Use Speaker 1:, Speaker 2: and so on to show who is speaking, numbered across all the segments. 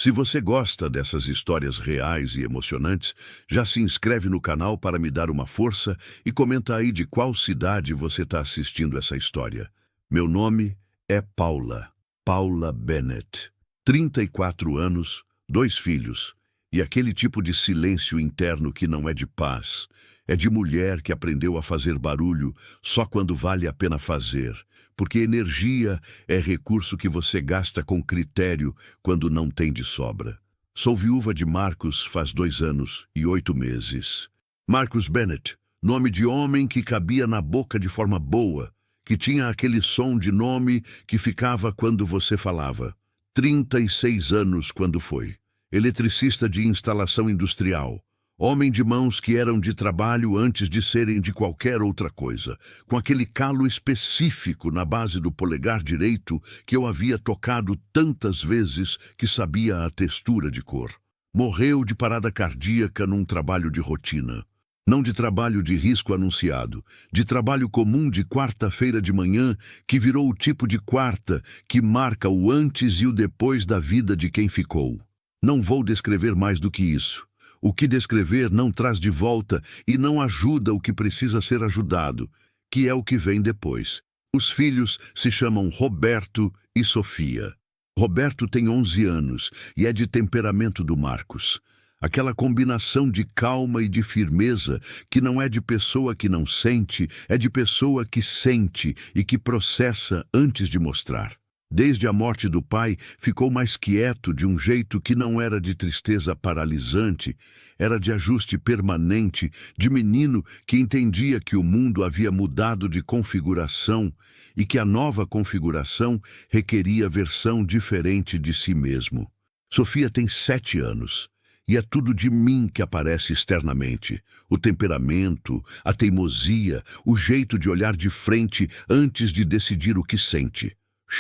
Speaker 1: Se você gosta dessas histórias reais e emocionantes, já se inscreve no canal para me dar uma força e comenta aí de qual cidade você está assistindo essa história. Meu nome é Paula, Paula Bennett. 34 anos, 2 filhos, e aquele tipo de silêncio interno que não é de paz. É de mulher que aprendeu a fazer barulho só quando vale a pena fazer, porque energia é recurso que você gasta com critério quando não tem de sobra. Sou viúva de Marcus faz 2 anos e 8 meses. Marcus Bennett, nome de homem que cabia na boca de forma boa, que tinha aquele som de nome que ficava quando você falava. 36 anos quando foi. Eletricista de instalação industrial. Homem de mãos que eram de trabalho antes de serem de qualquer outra coisa, com aquele calo específico na base do polegar direito que eu havia tocado tantas vezes que sabia a textura de cor. Morreu de parada cardíaca num trabalho de rotina. Não de trabalho de risco anunciado, de trabalho comum de quarta-feira de manhã que virou o tipo de quarta que marca o antes e o depois da vida de quem ficou. Não vou descrever mais do que isso. O que descrever não traz de volta e não ajuda o que precisa ser ajudado, que é o que vem depois. Os filhos se chamam Roberto e Sofia. Roberto tem 11 anos e é de temperamento do Marcus. Aquela combinação de calma e de firmeza que não é de pessoa que não sente, é de pessoa que sente e que processa antes de mostrar. Desde a morte do pai, ficou mais quieto de um jeito que não era de tristeza paralisante, era de ajuste permanente, de menino que entendia que o mundo havia mudado de configuração e que a nova configuração requeria versão diferente de si mesmo. Sofia tem 7 anos. E é tudo de mim que aparece externamente. O temperamento, a teimosia, o jeito de olhar de frente antes de decidir o que sente.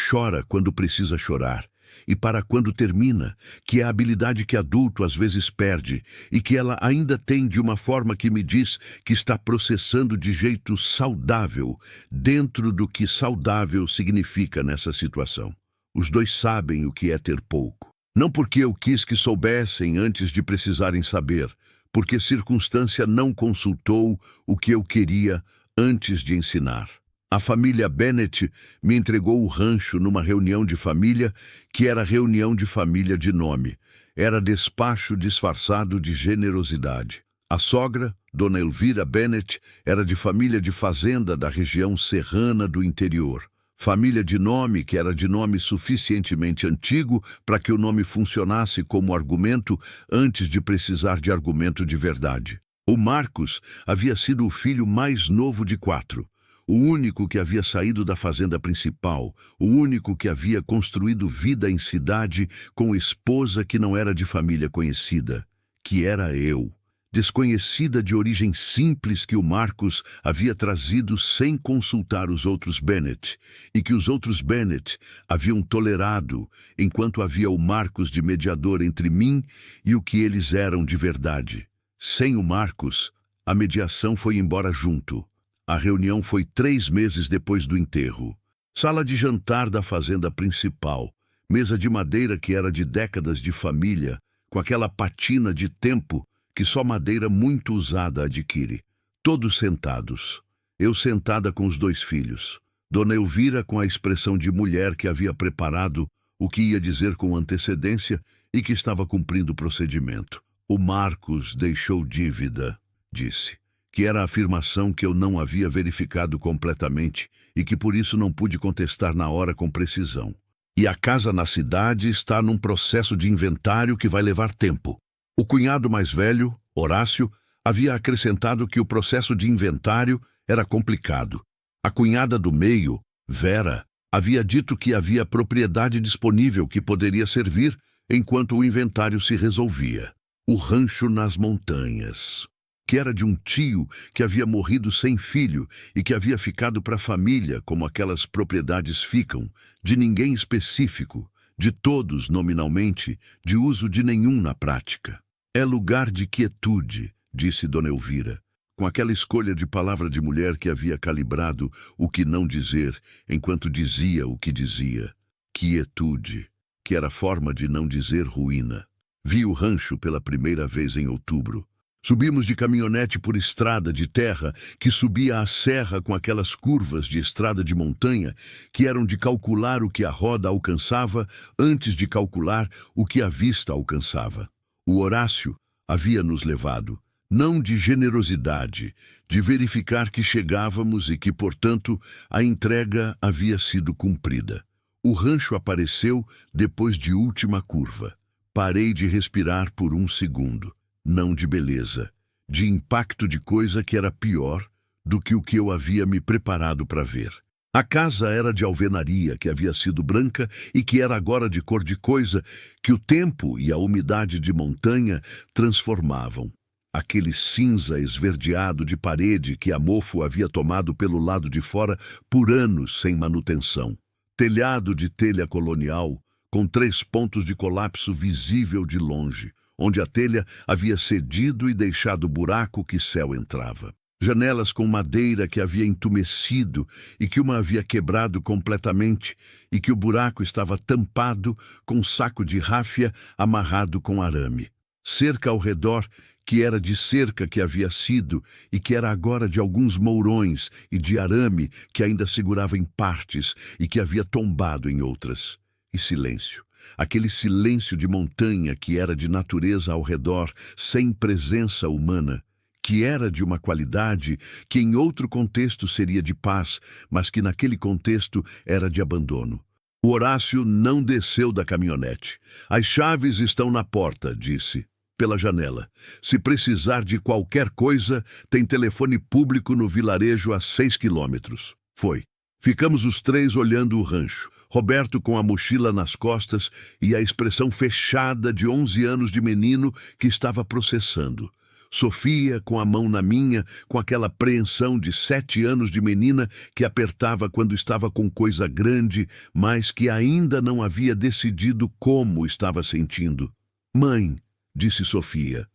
Speaker 1: Chora quando precisa chorar, e para quando termina, que é a habilidade que adulto às vezes perde, e que ela ainda tem de uma forma que me diz que está processando de jeito saudável, dentro do que saudável significa nessa situação. Os dois sabem o que é ter pouco. Não porque eu quis que soubessem antes de precisarem saber, porque circunstância não consultou o que eu queria antes de ensinar. A família Bennett me entregou o rancho numa reunião de família que era reunião de família de nome. Era despacho disfarçado de generosidade. A sogra, Dona Elvira Bennett, era de família de fazenda da região serrana do interior. Família de nome que era de nome suficientemente antigo para que o nome funcionasse como argumento antes de precisar de argumento de verdade. O Marcus havia sido o filho mais novo de 4. O único que havia saído da fazenda principal, o único que havia construído vida em cidade com esposa que não era de família conhecida, que era eu. Desconhecida de origem simples que o Marcus havia trazido sem consultar os outros Bennett, e que os outros Bennett haviam tolerado, enquanto havia o Marcus de mediador entre mim e o que eles eram de verdade. Sem o Marcus, a mediação foi embora junto. A reunião foi 3 meses depois do enterro. Sala de jantar da fazenda principal, mesa de madeira que era de décadas de família, com aquela patina de tempo que só madeira muito usada adquire. Todos sentados. Eu sentada com os 2 filhos. Dona Elvira com a expressão de mulher que havia preparado o que ia dizer com antecedência e que estava cumprindo o procedimento. O Marcus deixou dívida, disse, que era a afirmação que eu não havia verificado completamente e que por isso não pude contestar na hora com precisão. E a casa na cidade está num processo de inventário que vai levar tempo. O cunhado mais velho, Horácio, havia acrescentado que o processo de inventário era complicado. A cunhada do meio, Vera, havia dito que havia propriedade disponível que poderia servir enquanto o inventário se resolvia. O rancho nas montanhas, que era de um tio que havia morrido sem filho e que havia ficado para a família, como aquelas propriedades ficam, de ninguém específico, de todos nominalmente, de uso de nenhum na prática. É lugar de quietude, disse Dona Elvira, com aquela escolha de palavra de mulher que havia calibrado o que não dizer, enquanto dizia o que dizia. Quietude. que era forma de não dizer ruína. Vi o rancho pela primeira vez em outubro. Subimos de caminhonete por estrada de terra que subia a serra com aquelas curvas de estrada de montanha que eram de calcular o que a roda alcançava antes de calcular o que a vista alcançava. O Horácio havia nos levado, não de generosidade, de verificar que chegávamos e que, portanto, a entrega havia sido cumprida. O rancho apareceu depois de última curva. Parei de respirar por um segundo. Não de beleza, de impacto de coisa que era pior do que o que eu havia me preparado para ver. A casa era de alvenaria, que havia sido branca e que era agora de cor de coisa que o tempo e a umidade de montanha transformavam. Aquele cinza esverdeado de parede que a mofo havia tomado pelo lado de fora por anos sem manutenção. Telhado de telha colonial, com 3 pontos de colapso visível de longe, onde a telha havia cedido e deixado o buraco que céu entrava. Janelas com madeira que havia entumecido e que uma havia quebrado completamente e que o buraco estava tampado com um saco de ráfia amarrado com arame. Cerca ao redor que era de cerca que havia sido e que era agora de alguns mourões e de arame que ainda segurava em partes e que havia tombado em outras. E silêncio. Aquele silêncio de montanha que era de natureza ao redor, sem presença humana, que era de uma qualidade que em outro contexto seria de paz, mas que naquele contexto era de abandono. O Horácio não desceu da caminhonete. As chaves estão na porta, disse, pela janela. Se precisar de qualquer coisa, tem telefone público no vilarejo a 6 quilômetros. Foi. Ficamos os 3 olhando o rancho. Roberto com a mochila nas costas e a expressão fechada de 11 anos de menino que estava processando. Sofia com a mão na minha, com aquela apreensão de 7 anos de menina que apertava quando estava com coisa grande, mas que ainda não havia decidido como estava sentindo. Mãe, disse Sofia.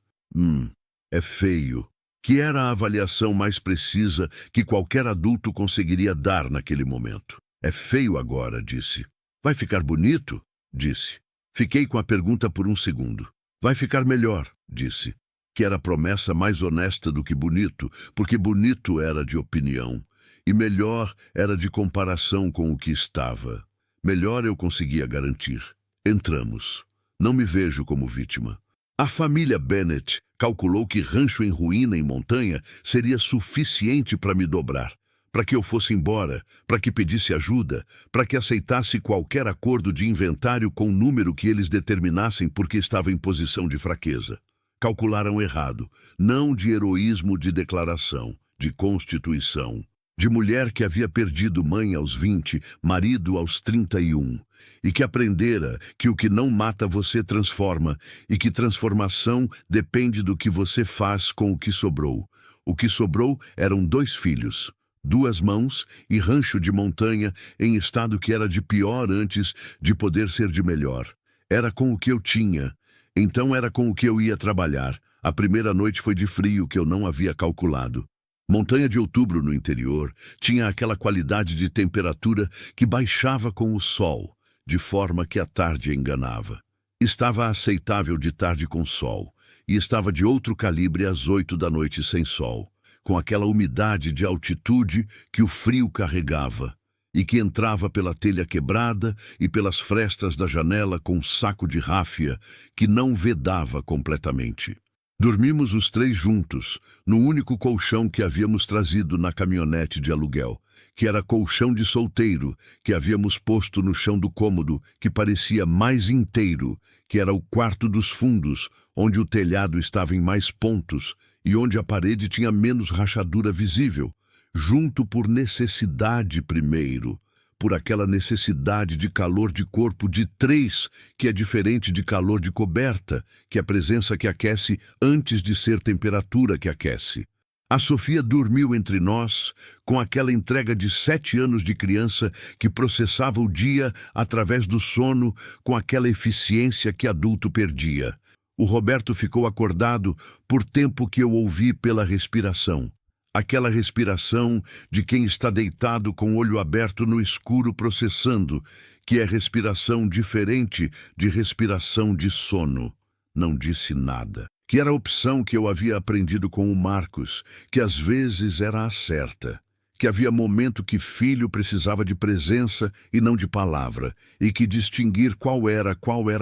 Speaker 1: É feio. Que era a avaliação mais precisa que qualquer adulto conseguiria dar naquele momento. É feio agora, disse. Vai ficar bonito? Disse. Fiquei com a pergunta por um segundo. Vai ficar melhor, disse. Que era a promessa mais honesta do que bonito, porque bonito era de opinião, e melhor era de comparação com o que estava. Melhor eu conseguia garantir. Entramos. Não me vejo como vítima. A família Bennett calculou que rancho em ruína em montanha seria suficiente para me dobrar. Para que eu fosse embora, para que pedisse ajuda, para que aceitasse qualquer acordo de inventário com o número que eles determinassem porque estava em posição de fraqueza. Calcularam errado, não de heroísmo de declaração, de constituição, de mulher que havia perdido mãe aos 20, marido aos 31, e que aprendera que o que não mata você transforma, e que transformação depende do que você faz com o que sobrou. O que sobrou eram 2 filhos. 2 mãos e rancho de montanha em estado que era de pior antes de poder ser de melhor. Era com o que eu tinha, então era com o que eu ia trabalhar. A primeira noite foi de frio que eu não havia calculado. Montanha de outubro no interior tinha aquela qualidade de temperatura que baixava com o sol, de forma que a tarde enganava. Estava aceitável de tarde com sol, e estava de outro calibre às 8 da noite sem sol, com aquela umidade de altitude que o frio carregava, e que entrava pela telha quebrada e pelas frestas da janela com um saco de ráfia que não vedava completamente. Dormimos os 3 juntos, no único colchão que havíamos trazido na caminhonete de aluguel, que era colchão de solteiro, que havíamos posto no chão do cômodo, que parecia mais inteiro, que era o quarto dos fundos, onde o telhado estava em mais pontos e onde a parede tinha menos rachadura visível, junto por necessidade primeiro, por aquela necessidade de calor de corpo de 3, que é diferente de calor de coberta, que é a presença que aquece antes de ser temperatura que aquece. A Sofia dormiu entre nós, com aquela entrega de 7 anos de criança que processava o dia através do sono com aquela eficiência que adulto perdia. O Roberto ficou acordado por tempo que eu ouvi pela respiração. Aquela respiração de quem está deitado com o olho aberto no escuro processando, que é respiração diferente de respiração de sono. Não disse nada. Que era a opção que eu havia aprendido com o Marcos, que às vezes era a certa. Que havia momento que filho precisava de presença e não de palavra, e que distinguir qual era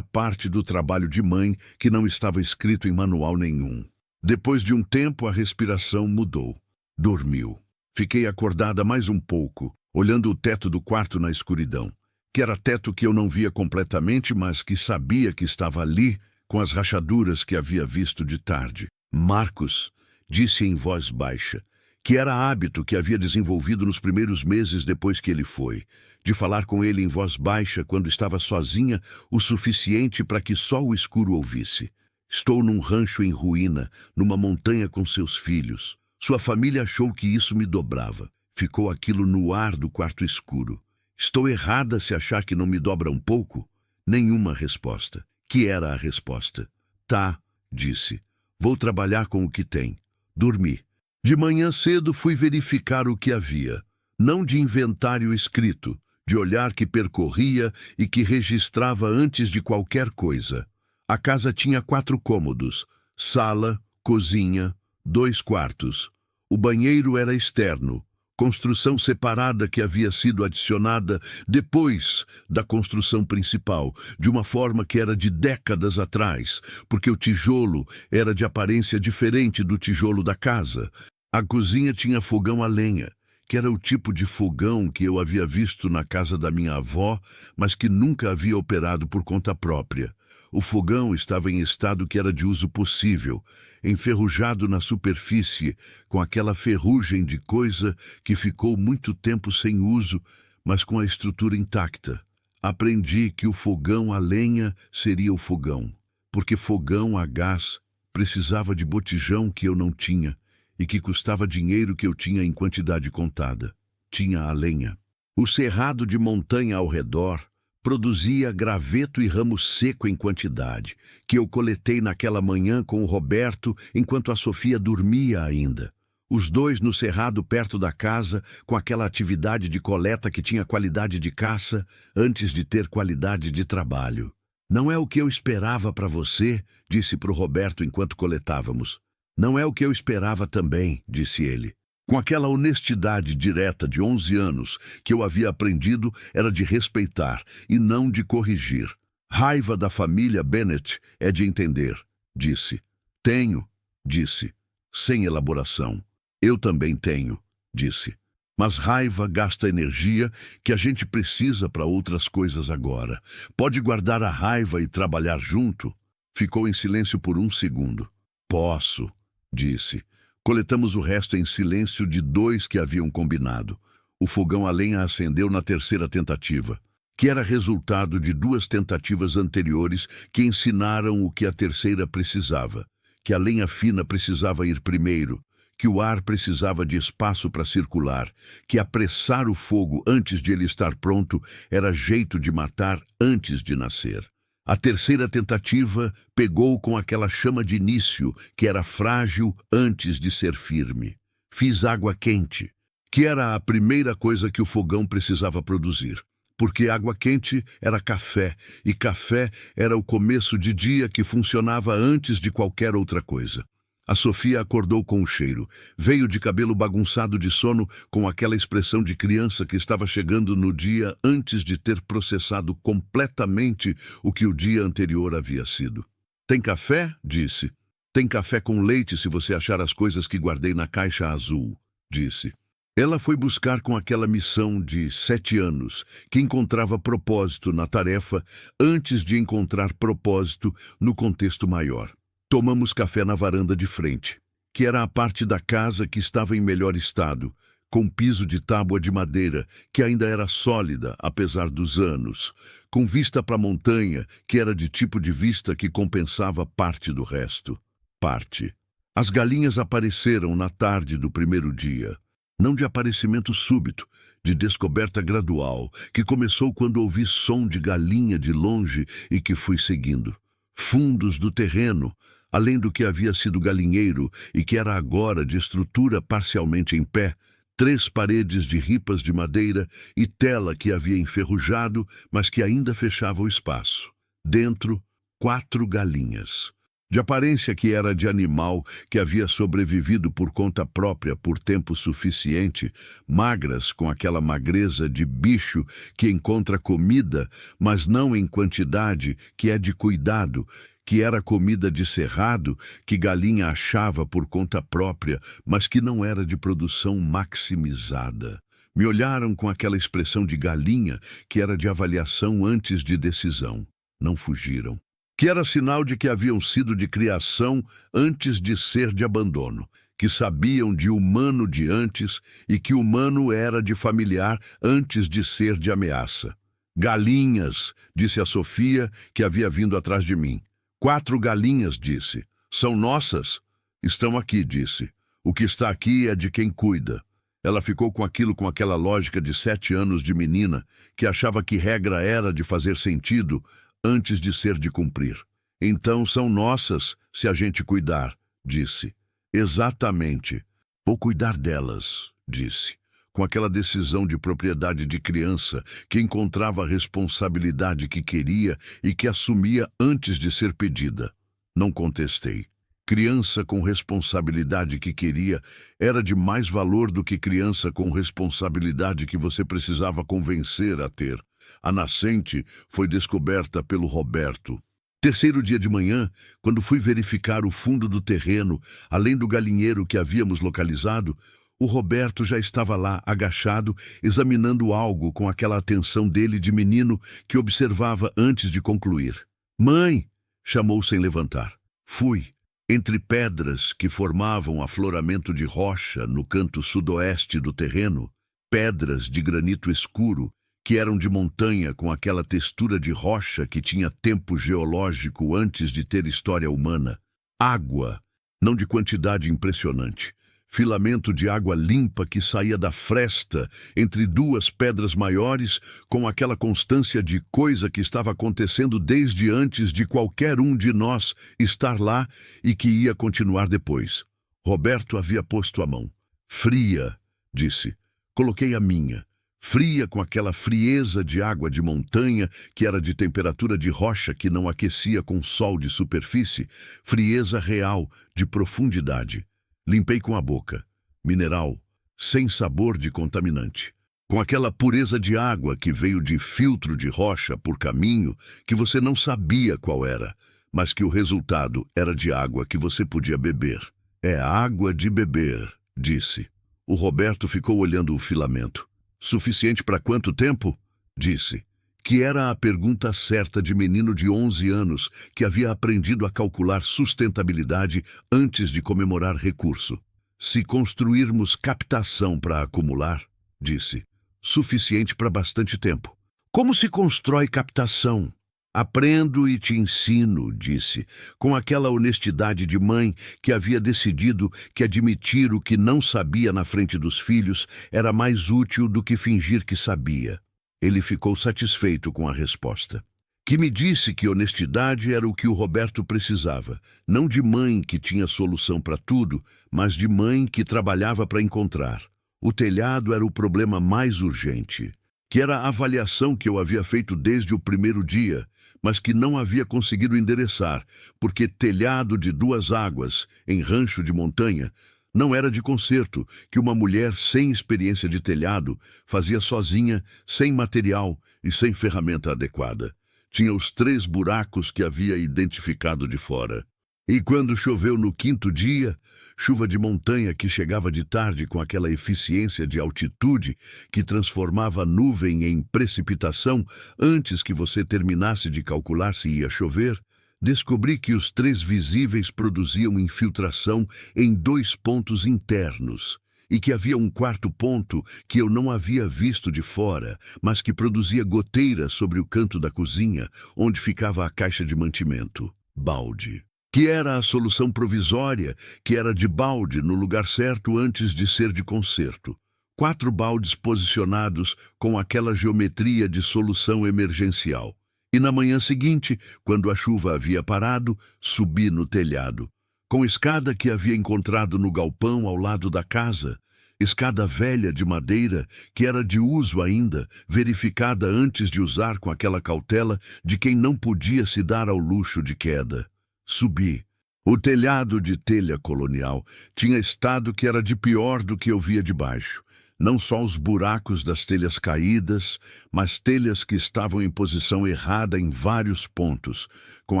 Speaker 1: parte do trabalho de mãe que não estava escrito em manual nenhum. Depois de um tempo, a respiração mudou. Dormiu. Fiquei acordada mais um pouco, olhando o teto do quarto na escuridão, que era teto que eu não via completamente, mas que sabia que estava ali, com as rachaduras que havia visto de tarde. Marcos disse em voz baixa, que era hábito que havia desenvolvido nos primeiros meses depois que ele foi, de falar com ele em voz baixa quando estava sozinha o suficiente para que só o escuro ouvisse. Estou num rancho em ruína, numa montanha com seus filhos. Sua família achou que isso me dobrava. Ficou aquilo no ar do quarto escuro. Estou errada se achar que não me dobra um pouco? Nenhuma resposta. Que era a resposta? Tá, disse. Vou trabalhar com o que tem. Dormi. De manhã cedo fui verificar o que havia. Não de inventário escrito, de olhar que percorria e que registrava antes de qualquer coisa. A casa tinha 4 cômodos, sala, cozinha, 2 quartos. O banheiro era externo, construção separada que havia sido adicionada depois da construção principal, de uma forma que era de décadas atrás, porque o tijolo era de aparência diferente do tijolo da casa. A cozinha tinha fogão a lenha, que era o tipo de fogão que eu havia visto na casa da minha avó, mas que nunca havia operado por conta própria. O fogão estava em estado que era de uso possível, enferrujado na superfície, com aquela ferrugem de coisa que ficou muito tempo sem uso, mas com a estrutura intacta. Aprendi que o fogão a lenha seria o fogão, porque fogão a gás precisava de botijão que eu não tinha, e que custava dinheiro que eu tinha em quantidade contada. Tinha a lenha. O cerrado de montanha ao redor produzia graveto e ramo seco em quantidade, que eu coletei naquela manhã com o Roberto enquanto a Sofia dormia ainda. Os dois no cerrado perto da casa, com aquela atividade de coleta que tinha qualidade de caça antes de ter qualidade de trabalho. Não é o que eu esperava para você, disse para o Roberto enquanto coletávamos. Não é o que eu esperava também, disse ele. Com aquela honestidade direta de 11 anos que eu havia aprendido era de respeitar e não de corrigir. Raiva da família Bennett é de entender, disse. Tenho, disse, sem elaboração. Eu também tenho, disse. Mas raiva gasta energia que a gente precisa para outras coisas agora. Pode guardar a raiva e trabalhar junto? Ficou em silêncio por 1 segundo. Posso, disse. Coletamos o resto em silêncio de 2 que haviam combinado. O fogão a lenha acendeu na 3ª tentativa, que era resultado de 2 tentativas anteriores que ensinaram o que a 3ª precisava, que a lenha fina precisava ir primeiro, que o ar precisava de espaço para circular, que apressar o fogo antes de ele estar pronto era jeito de matar antes de nascer. A 3ª tentativa pegou com aquela chama de início, que era frágil antes de ser firme. Fiz água quente, que era a primeira coisa que o fogão precisava produzir, porque água quente era café, e café era o começo de dia que funcionava antes de qualquer outra coisa. A Sofia acordou com o cheiro. Veio de cabelo bagunçado de sono, com aquela expressão de criança que estava chegando no dia antes de ter processado completamente o que o dia anterior havia sido. Tem café? Disse. Tem café com leite se você achar as coisas que guardei na caixa azul, disse. Ela foi buscar com aquela missão de 7 anos, que encontrava propósito na tarefa antes de encontrar propósito no contexto maior. Tomamos café na varanda de frente, que era a parte da casa que estava em melhor estado, com piso de tábua de madeira, que ainda era sólida, apesar dos anos, com vista para a montanha, que era de tipo de vista que compensava parte do resto. Parte. As galinhas apareceram na tarde do primeiro dia, não de aparecimento súbito, de descoberta gradual, que começou quando ouvi som de galinha de longe e que fui seguindo. Fundos do terreno, além do que havia sido galinheiro e que era agora de estrutura parcialmente em pé, 3 paredes de ripas de madeira e tela que havia enferrujado, mas que ainda fechava o espaço. Dentro, 4 galinhas. De aparência que era de animal que havia sobrevivido por conta própria por tempo suficiente, magras com aquela magreza de bicho que encontra comida, mas não em quantidade, que é de cuidado, que era comida de cerrado, que galinha achava por conta própria, mas que não era de produção maximizada. Me olharam com aquela expressão de galinha que era de avaliação antes de decisão. Não fugiram. Que era sinal de que haviam sido de criação antes de ser de abandono, que sabiam de humano de antes e que humano era de familiar antes de ser de ameaça. Galinhas, disse a Sofia, que havia vindo atrás de mim. 4 galinhas, disse. São nossas? Estão aqui, disse. O que está aqui é de quem cuida. Ela ficou com aquilo com aquela lógica de 7 anos de menina, que achava que regra era de fazer sentido antes de ser de cumprir. Então são nossas, se a gente cuidar, disse. Exatamente. Vou cuidar delas, disse, com aquela decisão de propriedade de criança que encontrava a responsabilidade que queria e que assumia antes de ser pedida. Não contestei. Criança com responsabilidade que queria era de mais valor do que criança com responsabilidade que você precisava convencer a ter. A nascente foi descoberta pelo Roberto. Terceiro dia de manhã, quando fui verificar o fundo do terreno, além do galinheiro que havíamos localizado, o Roberto já estava lá, agachado, examinando algo com aquela atenção dele de menino que observava antes de concluir. Mãe! Chamou sem levantar. Fui. Entre pedras que formavam afloramento de rocha no canto sudoeste do terreno, pedras de granito escuro, que eram de montanha com aquela textura de rocha que tinha tempo geológico antes de ter história humana. Água, não de quantidade impressionante. Filamento de água limpa que saía da fresta entre 2 pedras maiores com aquela constância de coisa que estava acontecendo desde antes de qualquer um de nós estar lá e que ia continuar depois. Roberto havia posto a mão. Fria, disse. Coloquei a minha. Fria com aquela frieza de água de montanha que era de temperatura de rocha que não aquecia com sol de superfície, frieza real, de profundidade. Limpei com a boca. Mineral, sem sabor de contaminante. Com aquela pureza de água que veio de filtro de rocha por caminho que você não sabia qual era, mas que o resultado era de água que você podia beber. É água de beber, disse. O Roberto ficou olhando o filamento. Suficiente para quanto tempo? Disse. Que era a pergunta certa de menino de 11 anos que havia aprendido a calcular sustentabilidade antes de comemorar recurso. Se construirmos captação para acumular, disse, suficiente para bastante tempo. Como se constrói captação? Aprendo e te ensino, disse, com aquela honestidade de mãe que havia decidido que admitir o que não sabia na frente dos filhos era mais útil do que fingir que sabia. Ele ficou satisfeito com a resposta. Que me disse que honestidade era o que o Roberto precisava, não de mãe que tinha solução para tudo, mas de mãe que trabalhava para encontrar. O telhado era o problema mais urgente, que era a avaliação que eu havia feito desde o primeiro dia, mas que não havia conseguido endereçar, porque telhado de 2 águas, em rancho de montanha, não era de conserto que uma mulher sem experiência de telhado fazia sozinha, sem material e sem ferramenta adequada. Tinha os 3 buracos que havia identificado de fora. E quando choveu no 5º dia, chuva de montanha que chegava de tarde com aquela eficiência de altitude que transformava a nuvem em precipitação antes que você terminasse de calcular se ia chover, descobri que os 3 visíveis produziam infiltração em 2 pontos internos e que havia um 4º ponto que eu não havia visto de fora, mas que produzia goteiras sobre o canto da cozinha, onde ficava a caixa de mantimento. Balde. Que era a solução provisória, que era de balde no lugar certo antes de ser de conserto. 4 baldes posicionados com aquela geometria de solução emergencial. E na manhã seguinte, quando a chuva havia parado, subi no telhado, com escada que havia encontrado no galpão ao lado da casa, escada velha de madeira que era de uso ainda, verificada antes de usar com aquela cautela de quem não podia se dar ao luxo de queda. Subi. O telhado de telha colonial tinha estado que era de pior do que eu via de baixo. Não só os buracos das telhas caídas, mas telhas que estavam em posição errada em vários pontos, com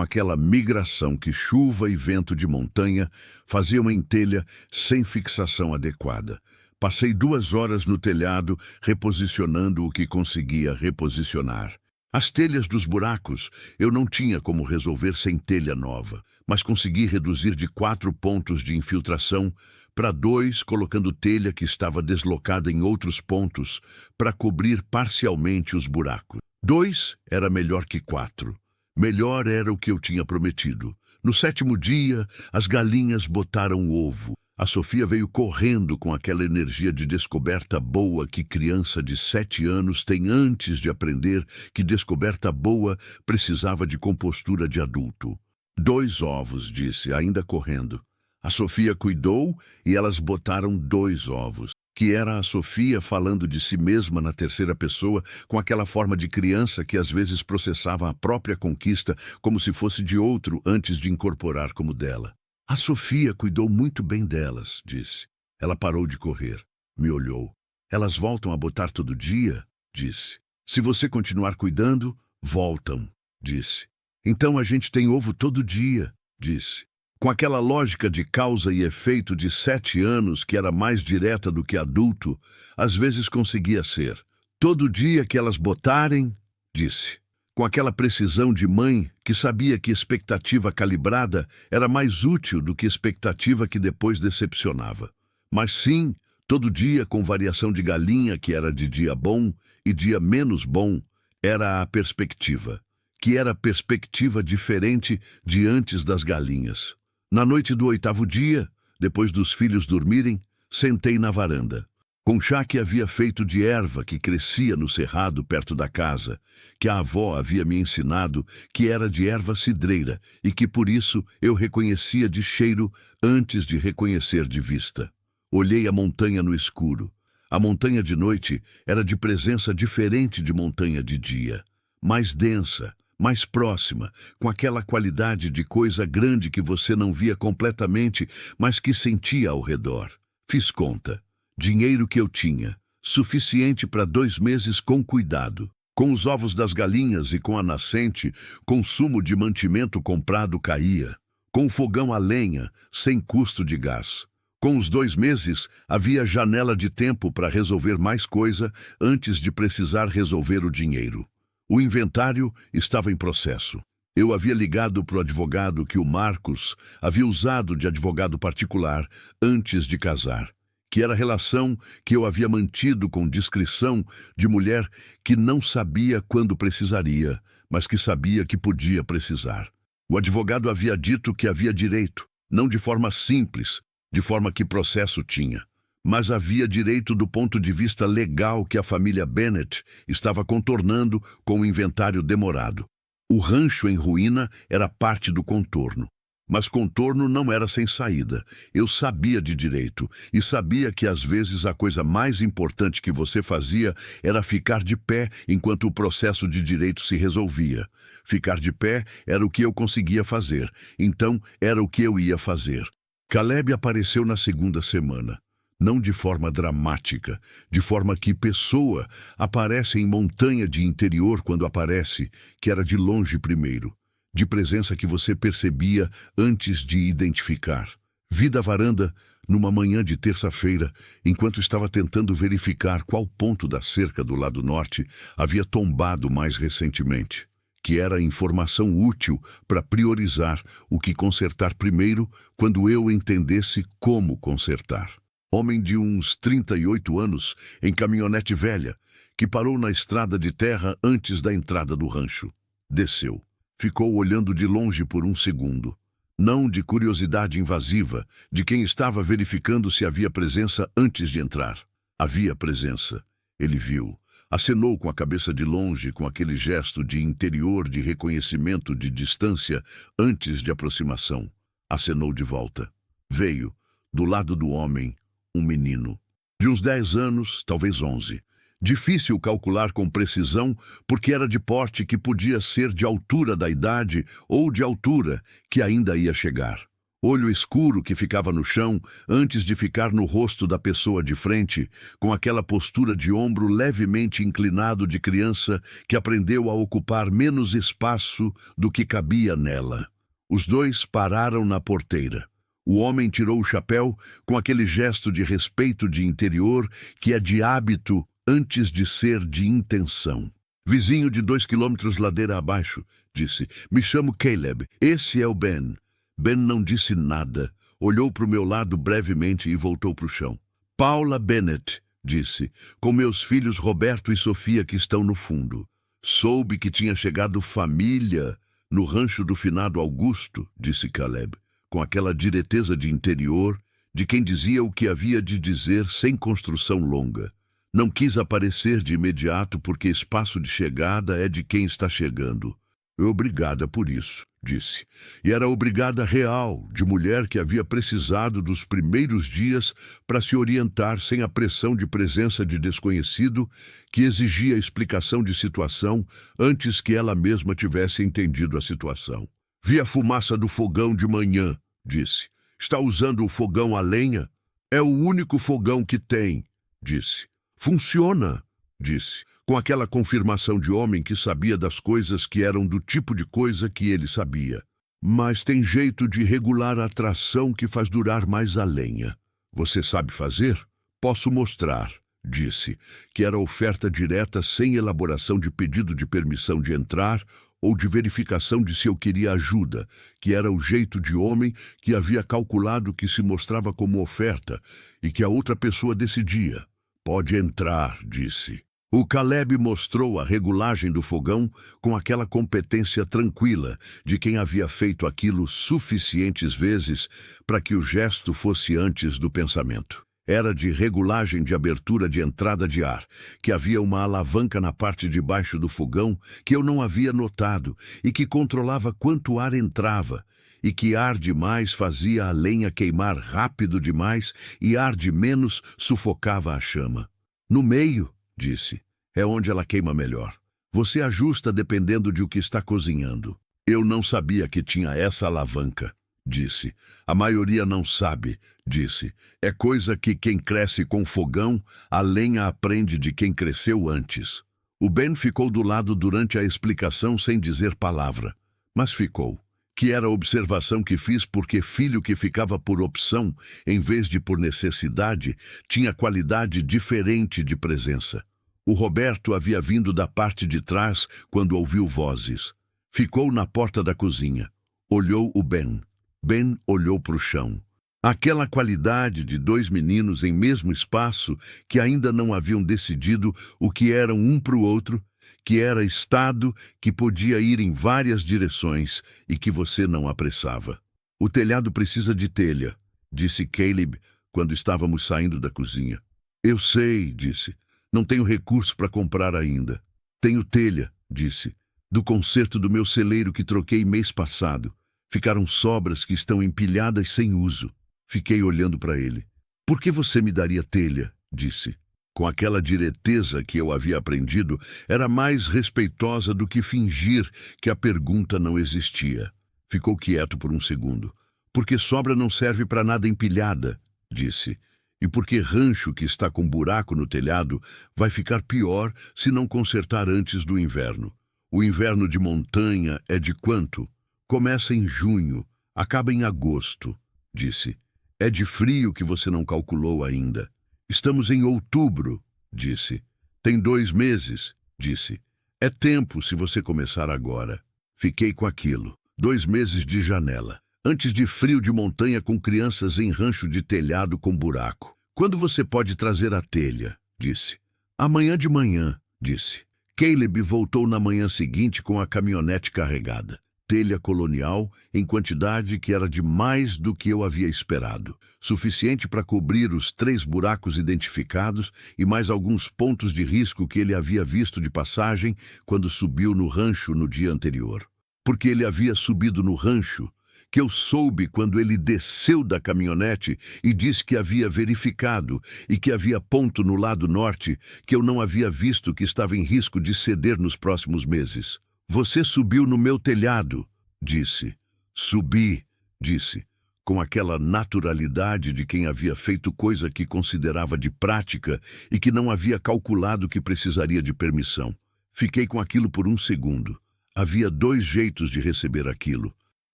Speaker 1: aquela migração que chuva e vento de montanha faziam em telha sem fixação adequada. Passei 2 horas no telhado reposicionando o que conseguia reposicionar. As telhas dos buracos eu não tinha como resolver sem telha nova, mas consegui reduzir de 4 pontos de infiltração para 2, colocando telha que estava deslocada em outros pontos para cobrir parcialmente os buracos. 2 era melhor que 4. Melhor era o que eu tinha prometido. No 7º dia, as galinhas botaram ovo. A Sofia veio correndo com aquela energia de descoberta boa que criança de 7 anos tem antes de aprender que descoberta boa precisava de compostura de adulto. 2 ovos, disse, ainda correndo. A Sofia cuidou e elas botaram 2 ovos, que era a Sofia falando de si mesma na terceira pessoa, com aquela forma de criança que às vezes processava a própria conquista como se fosse de outro antes de incorporar como dela. A Sofia cuidou muito bem delas, disse. Ela parou de correr. Me olhou. Elas voltam a botar todo dia, disse. Se você continuar cuidando, voltam, disse. Então a gente tem ovo todo dia, disse. Com aquela lógica de causa e efeito de 7 anos que era mais direta do que adulto, às vezes conseguia ser. Todo dia que elas botarem, disse. Com aquela precisão de mãe que sabia que expectativa calibrada era mais útil do que expectativa que depois decepcionava. Mas sim, todo dia com variação de galinha que era de dia bom e dia menos bom, era a perspectiva, que era perspectiva diferente de antes das galinhas. Na noite do 8º dia, depois dos filhos dormirem, sentei na varanda. Com chá que havia feito de erva que crescia no cerrado perto da casa, que a avó havia me ensinado que era de erva cidreira e que por isso eu reconhecia de cheiro antes de reconhecer de vista. Olhei a montanha no escuro. A montanha de noite era de presença diferente de montanha de dia, mais densa, mais próxima, com aquela qualidade de coisa grande que você não via completamente, mas que sentia ao redor. Fiz conta. Dinheiro que eu tinha, suficiente para 2 meses com cuidado. Com os ovos das galinhas e com a nascente, consumo de mantimento comprado caía. Com o fogão a lenha, sem custo de gás. Com os 2 meses, havia janela de tempo para resolver mais coisa antes de precisar resolver o dinheiro. O inventário estava em processo. Eu havia ligado para o advogado que o Marcos havia usado de advogado particular antes de casar, que era a relação que eu havia mantido com discrição de mulher que não sabia quando precisaria, mas que sabia que podia precisar. O advogado havia dito que havia direito, não de forma simples, de forma que processo tinha, mas havia direito do ponto de vista legal que a família Bennett estava contornando com o inventário demorado. O rancho em ruína era parte do contorno. Mas contorno não era sem saída. Eu sabia de direito e sabia que às vezes a coisa mais importante que você fazia era ficar de pé enquanto o processo de direito se resolvia. Ficar de pé era o que eu conseguia fazer, então era o que eu ia fazer. Caleb apareceu na 2ª semana. Não de forma dramática, de forma que pessoa aparece em montanha de interior quando aparece, que era de longe primeiro. De presença que você percebia antes de identificar. Vi da varanda, numa manhã de terça-feira, enquanto estava tentando verificar qual ponto da cerca do lado norte havia tombado mais recentemente, que era informação útil para priorizar o que consertar primeiro quando eu entendesse como consertar. Homem de uns 38 anos, em caminhonete velha, que parou na estrada de terra antes da entrada do rancho. Desceu. Ficou olhando de longe por um segundo. Não de curiosidade invasiva, de quem estava verificando se havia presença antes de entrar. Havia presença. Ele viu. Acenou com a cabeça de longe, com aquele gesto de interior de reconhecimento de distância antes de aproximação. Acenou de volta. Veio, do lado do homem, um menino. De uns 10 anos, talvez 11. Difícil calcular com precisão, porque era de porte que podia ser de altura da idade ou de altura que ainda ia chegar. Olho escuro que ficava no chão antes de ficar no rosto da pessoa de frente, com aquela postura de ombro levemente inclinado de criança que aprendeu a ocupar menos espaço do que cabia nela. Os dois pararam na porteira. O homem tirou o chapéu com aquele gesto de respeito de interior que é de hábito antes de ser de intenção. Vizinho de 2 quilômetros ladeira abaixo, disse. Me chamo Caleb. Esse é o Ben. Ben não disse nada. Olhou para o meu lado brevemente e voltou para o chão. Paula Bennett, disse, com meus filhos Roberto e Sofia que estão no fundo. Soube que tinha chegado família no rancho do finado Augusto, disse Caleb, com aquela direteza de interior de quem dizia o que havia de dizer sem construção longa. Não quis aparecer de imediato porque espaço de chegada é de quem está chegando. Obrigada por isso, disse. E era obrigada real, de mulher que havia precisado dos primeiros dias para se orientar sem a pressão de presença de desconhecido que exigia explicação de situação antes que ela mesma tivesse entendido a situação. Vi a fumaça do fogão de manhã, disse. Está usando o fogão a lenha? É o único fogão que tem, disse. Funciona, disse, com aquela confirmação de homem que sabia das coisas que eram do tipo de coisa que ele sabia. Mas tem jeito de regular a tração que faz durar mais a lenha. Você sabe fazer? Posso mostrar, disse, que era oferta direta sem elaboração de pedido de permissão de entrar ou de verificação de se eu queria ajuda, que era o jeito de homem que havia calculado que se mostrava como oferta e que a outra pessoa decidia. Pode entrar, disse. O Caleb mostrou a regulagem do fogão com aquela competência tranquila de quem havia feito aquilo suficientes vezes para que o gesto fosse antes do pensamento. Era de regulagem de abertura de entrada de ar, que havia uma alavanca na parte de baixo do fogão que eu não havia notado e que controlava quanto ar entrava, e que ar demais fazia a lenha queimar rápido demais e ar de menos sufocava a chama. No meio, disse, é onde ela queima melhor. Você ajusta dependendo de o que está cozinhando. Eu não sabia que tinha essa alavanca, disse. A maioria não sabe, disse. É coisa que quem cresce com fogão, a lenha aprende de quem cresceu antes. O Ben ficou do lado durante a explicação sem dizer palavra, mas ficou. Que era a observação que fiz porque filho que ficava por opção, em vez de por necessidade, tinha qualidade diferente de presença. O Roberto havia vindo da parte de trás quando ouviu vozes. Ficou na porta da cozinha. Olhou o Ben. Ben olhou para o chão. Aquela qualidade de 2 meninos em mesmo espaço que ainda não haviam decidido o que eram um para o outro, que era estado que podia ir em várias direções e que você não apressava. O telhado precisa de telha, disse Caleb quando estávamos saindo da cozinha. Eu sei, disse. Não tenho recurso para comprar ainda. Tenho telha, disse, do conserto do meu celeiro que troquei mês passado. Ficaram sobras que estão empilhadas sem uso. Fiquei olhando para ele. Por que você me daria telha? Disse. Com aquela direteza que eu havia aprendido, era mais respeitosa do que fingir que a pergunta não existia. Ficou quieto por um segundo. Porque sobra não serve para nada empilhada, disse. E porque rancho que está com buraco no telhado vai ficar pior se não consertar antes do inverno. O inverno de montanha é de quanto? Começa em junho, acaba em agosto, disse. É de frio que você não calculou ainda. Estamos em outubro, disse. Tem 2 meses, disse. É tempo se você começar agora. Fiquei com aquilo. 2 meses de janela. Antes de frio de montanha com crianças em rancho de telhado com buraco. Quando você pode trazer a telha? Disse. Amanhã de manhã, disse. Caleb voltou na manhã seguinte com a caminhonete carregada. telha colonial em quantidade que era de mais do que eu havia esperado, suficiente para cobrir os 3 buracos identificados e mais alguns pontos de risco que ele havia visto de passagem quando subiu no rancho no dia anterior. Porque ele havia subido no rancho, que eu soube quando ele desceu da caminhonete e disse que havia verificado e que havia ponto no lado norte que eu não havia visto que estava em risco de ceder nos próximos meses. Você subiu no meu telhado, disse. Subi, disse, com aquela naturalidade de quem havia feito coisa que considerava de prática e que não havia calculado que precisaria de permissão. Fiquei com aquilo por um segundo. Havia 2 jeitos de receber aquilo.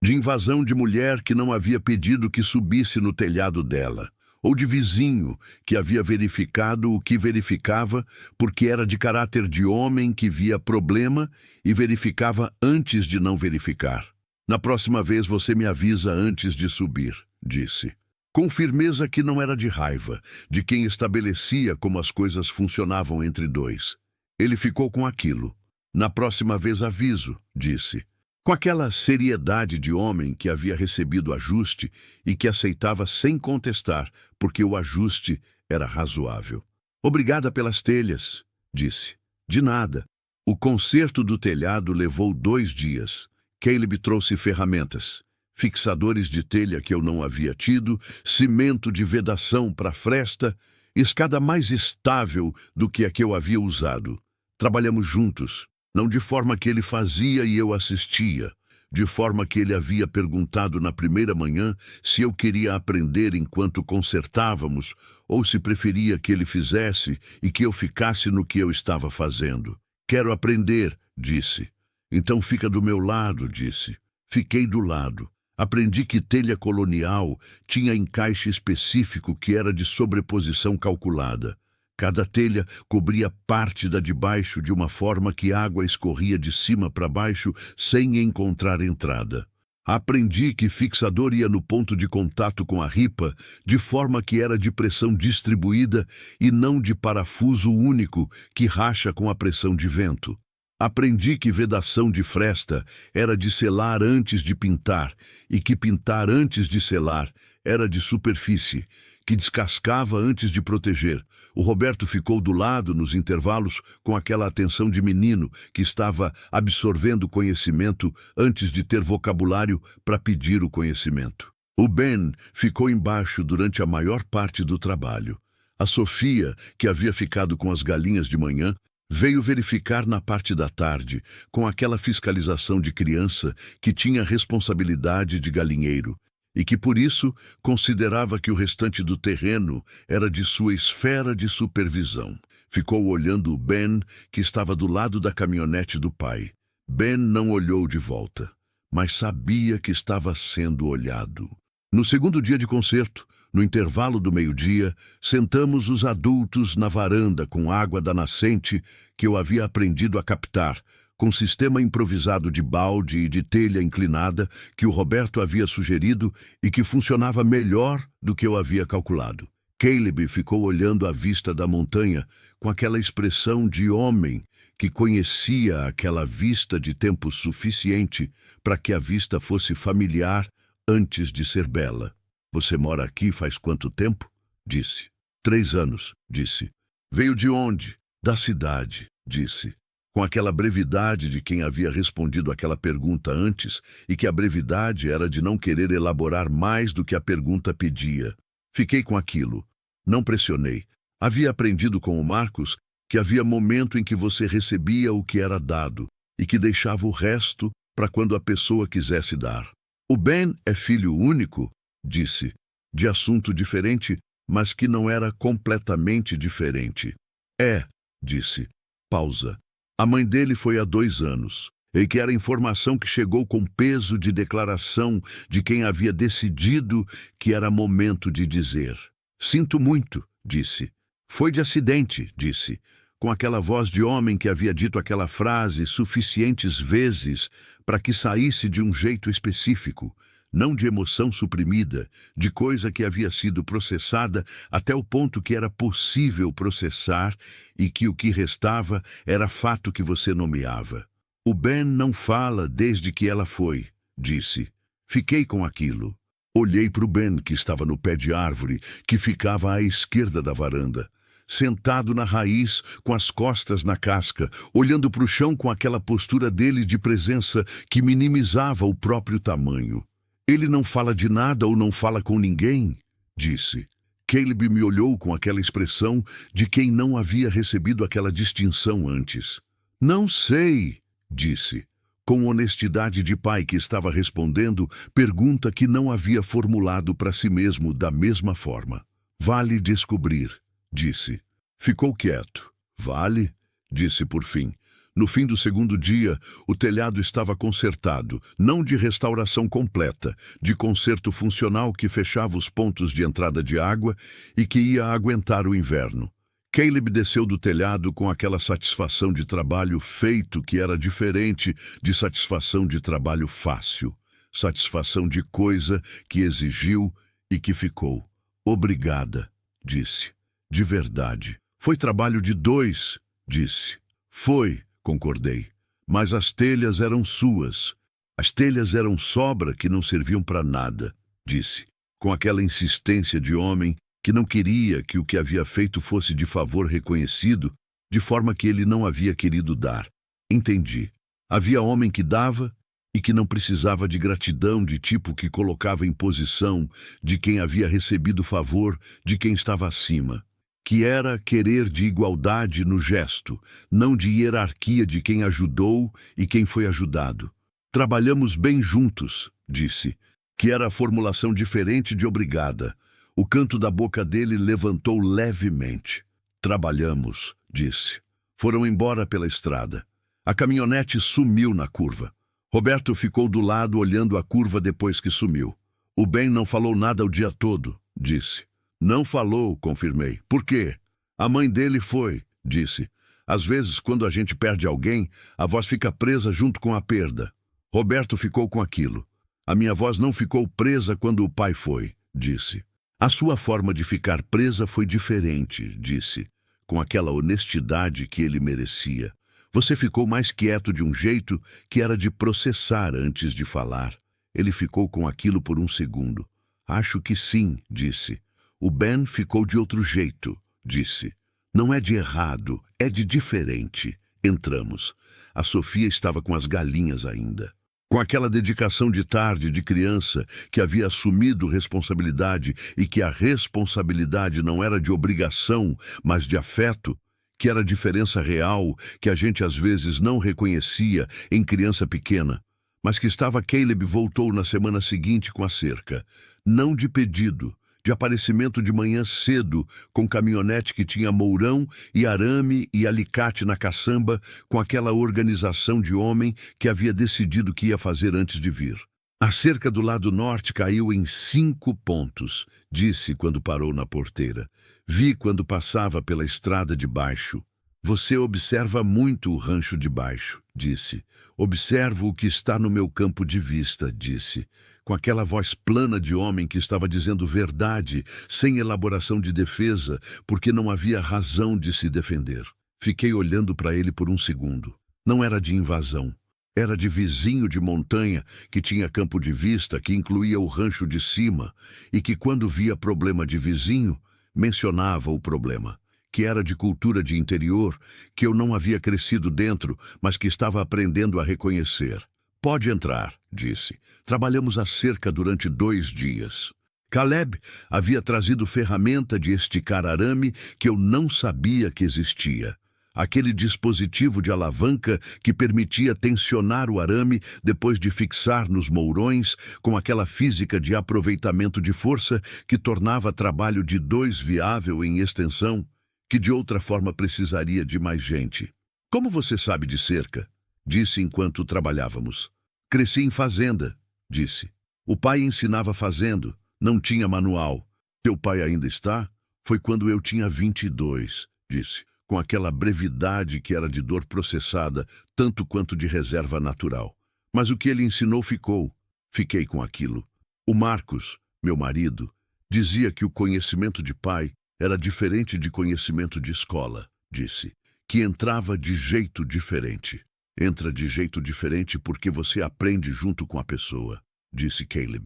Speaker 1: De invasão de mulher que não havia pedido que subisse no telhado dela, ou de vizinho que havia verificado o que verificava porque era de caráter de homem que via problema e verificava antes de não verificar. Na próxima vez você me avisa antes de subir, disse. Com firmeza que não era de raiva, de quem estabelecia como as coisas funcionavam entre 2. Ele ficou com aquilo. Na próxima vez aviso, disse. Com aquela seriedade de homem que havia recebido ajuste e que aceitava sem contestar, porque o ajuste era razoável. Obrigada pelas telhas, disse. De nada. O conserto do telhado levou 2 dias. Caleb trouxe ferramentas, fixadores de telha que eu não havia tido, cimento de vedação para fresta, escada mais estável do que a que eu havia usado. Trabalhamos juntos. Não de forma que ele fazia e eu assistia, de forma que ele havia perguntado na primeira manhã se eu queria aprender enquanto consertávamos ou se preferia que ele fizesse e que eu ficasse no que eu estava fazendo. Quero aprender, disse. Então fica do meu lado, disse. Fiquei do lado. Aprendi que telha colonial tinha encaixe específico que era de sobreposição calculada. Cada telha cobria parte da de baixo de uma forma que a água escorria de cima para baixo sem encontrar entrada. Aprendi que fixador ia no ponto de contato com a ripa, de forma que era de pressão distribuída e não de parafuso único que racha com a pressão de vento. Aprendi que vedação de fresta era de selar antes de pintar e que pintar antes de selar era de superfície, que descascava antes de proteger. O Roberto ficou do lado nos intervalos com aquela atenção de menino que estava absorvendo conhecimento antes de ter vocabulário para pedir o conhecimento. O Ben ficou embaixo durante a maior parte do trabalho. A Sofia, que havia ficado com as galinhas de manhã, veio verificar na parte da tarde, com aquela fiscalização de criança que tinha responsabilidade de galinheiro, e que por isso considerava que o restante do terreno era de sua esfera de supervisão. Ficou olhando o Ben, que estava do lado da caminhonete do pai. Ben não olhou de volta, mas sabia que estava sendo olhado. No segundo dia de concerto, no intervalo do meio-dia, sentamos os adultos na varanda com água da nascente que eu havia aprendido a captar, com sistema improvisado de balde e de telha inclinada que o Roberto havia sugerido e que funcionava melhor do que eu havia calculado. Caleb ficou olhando a vista da montanha com aquela expressão de homem que conhecia aquela vista de tempo suficiente para que a vista fosse familiar antes de ser bela. Você mora aqui faz quanto tempo? Disse. 3 anos, disse. Veio de onde? Da cidade, disse. Com aquela brevidade de quem havia respondido aquela pergunta antes e que a brevidade era de não querer elaborar mais do que a pergunta pedia. Fiquei com aquilo. Não pressionei. Havia aprendido com o Marcos que havia momento em que você recebia o que era dado e que deixava o resto para quando a pessoa quisesse dar. O Ben é filho único, disse, de assunto diferente, mas que não era completamente diferente. É, disse. Pausa. A mãe dele foi há 2 anos, e que era informação que chegou com peso de declaração de quem havia decidido que era momento de dizer. Sinto muito, disse. Foi de acidente, disse, com aquela voz de homem que havia dito aquela frase suficientes vezes para que saísse de um jeito específico, não de emoção suprimida, de coisa que havia sido processada até o ponto que era possível processar e que o que restava era fato que você nomeava. O Ben não fala desde que ela foi, disse. Fiquei com aquilo. Olhei para o Ben, que estava no pé de árvore, que ficava à esquerda da varanda. Sentado na raiz, com as costas na casca, olhando para o chão com aquela postura dele de presença que minimizava o próprio tamanho. Ele não fala de nada ou não fala com ninguém, disse. Caleb me olhou com aquela expressão de quem não havia recebido aquela distinção antes. Não sei, disse, com honestidade de pai que estava respondendo pergunta que não havia formulado para si mesmo da mesma forma. Vale descobrir, disse. Ficou quieto. Vale, disse por fim. No fim do segundo dia, o telhado estava consertado, não de restauração completa, de conserto funcional que fechava os pontos de entrada de água e que ia aguentar o inverno. Caleb desceu do telhado com aquela satisfação de trabalho feito que era diferente de satisfação de trabalho fácil, satisfação de coisa que exigiu e que ficou. Obrigada, disse. De verdade. Foi trabalho de dois, disse. Foi, concordei. Mas as telhas eram suas. As telhas eram sobra que não serviam para nada, disse, com aquela insistência de homem que não queria que o que havia feito fosse de favor reconhecido, de forma que ele não havia querido dar. Entendi. Havia homem que dava e que não precisava de gratidão de tipo que colocava em posição de quem havia recebido favor de quem estava acima, que era querer de igualdade no gesto, não de hierarquia de quem ajudou e quem foi ajudado. Trabalhamos bem juntos, disse, que era a formulação diferente de obrigada. O canto da boca dele levantou levemente. Trabalhamos, disse. Foram embora pela estrada. A caminhonete sumiu na curva. Roberto ficou do lado olhando a curva depois que sumiu. O Ben não falou nada o dia todo, disse. Não falou, confirmei. Por quê? A mãe dele foi, disse. Às vezes, quando a gente perde alguém, a voz fica presa junto com a perda. Roberto ficou com aquilo. A minha voz não ficou presa quando o pai foi, disse. A sua forma de ficar presa foi diferente, disse, com aquela honestidade que ele merecia. Você ficou mais quieto de um jeito que era de processar antes de falar. Ele ficou com aquilo por um segundo. Acho que sim, disse. O Ben ficou de outro jeito, disse. Não é de errado, é de diferente. Entramos. A Sofia estava com as galinhas ainda. Com aquela dedicação de tarde de criança que havia assumido responsabilidade e que a responsabilidade não era de obrigação, mas de afeto, que era a diferença real que a gente às vezes não reconhecia em criança pequena, mas que Caleb voltou na semana seguinte com a cerca, não de pedido, de aparecimento de manhã cedo, com caminhonete que tinha mourão e arame e alicate na caçamba, com aquela organização de homem que havia decidido o que ia fazer antes de vir. A cerca do lado norte caiu em 5 pontos, disse quando parou na porteira. Vi quando passava pela estrada de baixo. Você observa muito o rancho de baixo, disse. Observo o que está no meu campo de vista, disse, com aquela voz plana de homem que estava dizendo verdade, sem elaboração de defesa, porque não havia razão de se defender. Fiquei olhando para ele por um segundo. Não era de invasão. Era de vizinho de montanha que tinha campo de vista, que incluía o rancho de cima, e que quando via problema de vizinho, mencionava o problema, que era de cultura de interior, que eu não havia crescido dentro, mas que estava aprendendo a reconhecer. Pode entrar, disse. Trabalhamos a cerca durante 2 dias. Caleb havia trazido ferramenta de esticar arame que eu não sabia que existia. Aquele dispositivo de alavanca que permitia tensionar o arame depois de fixar nos mourões, com aquela física de aproveitamento de força que tornava trabalho de 2 viável em extensão, que de outra forma precisaria de mais gente. Como você sabe de cerca? Disse enquanto trabalhávamos. Cresci em fazenda, disse. O pai ensinava fazendo, não tinha manual. Teu pai ainda está? Foi quando eu tinha 22, disse, com aquela brevidade que era de dor processada, tanto quanto de reserva natural. Mas o que ele ensinou ficou. Fiquei com aquilo. O Marcos, meu marido, dizia que o conhecimento de pai era diferente de conhecimento de escola, disse, que entrava de jeito diferente. Entra de jeito diferente porque você aprende junto com a pessoa, disse Caleb.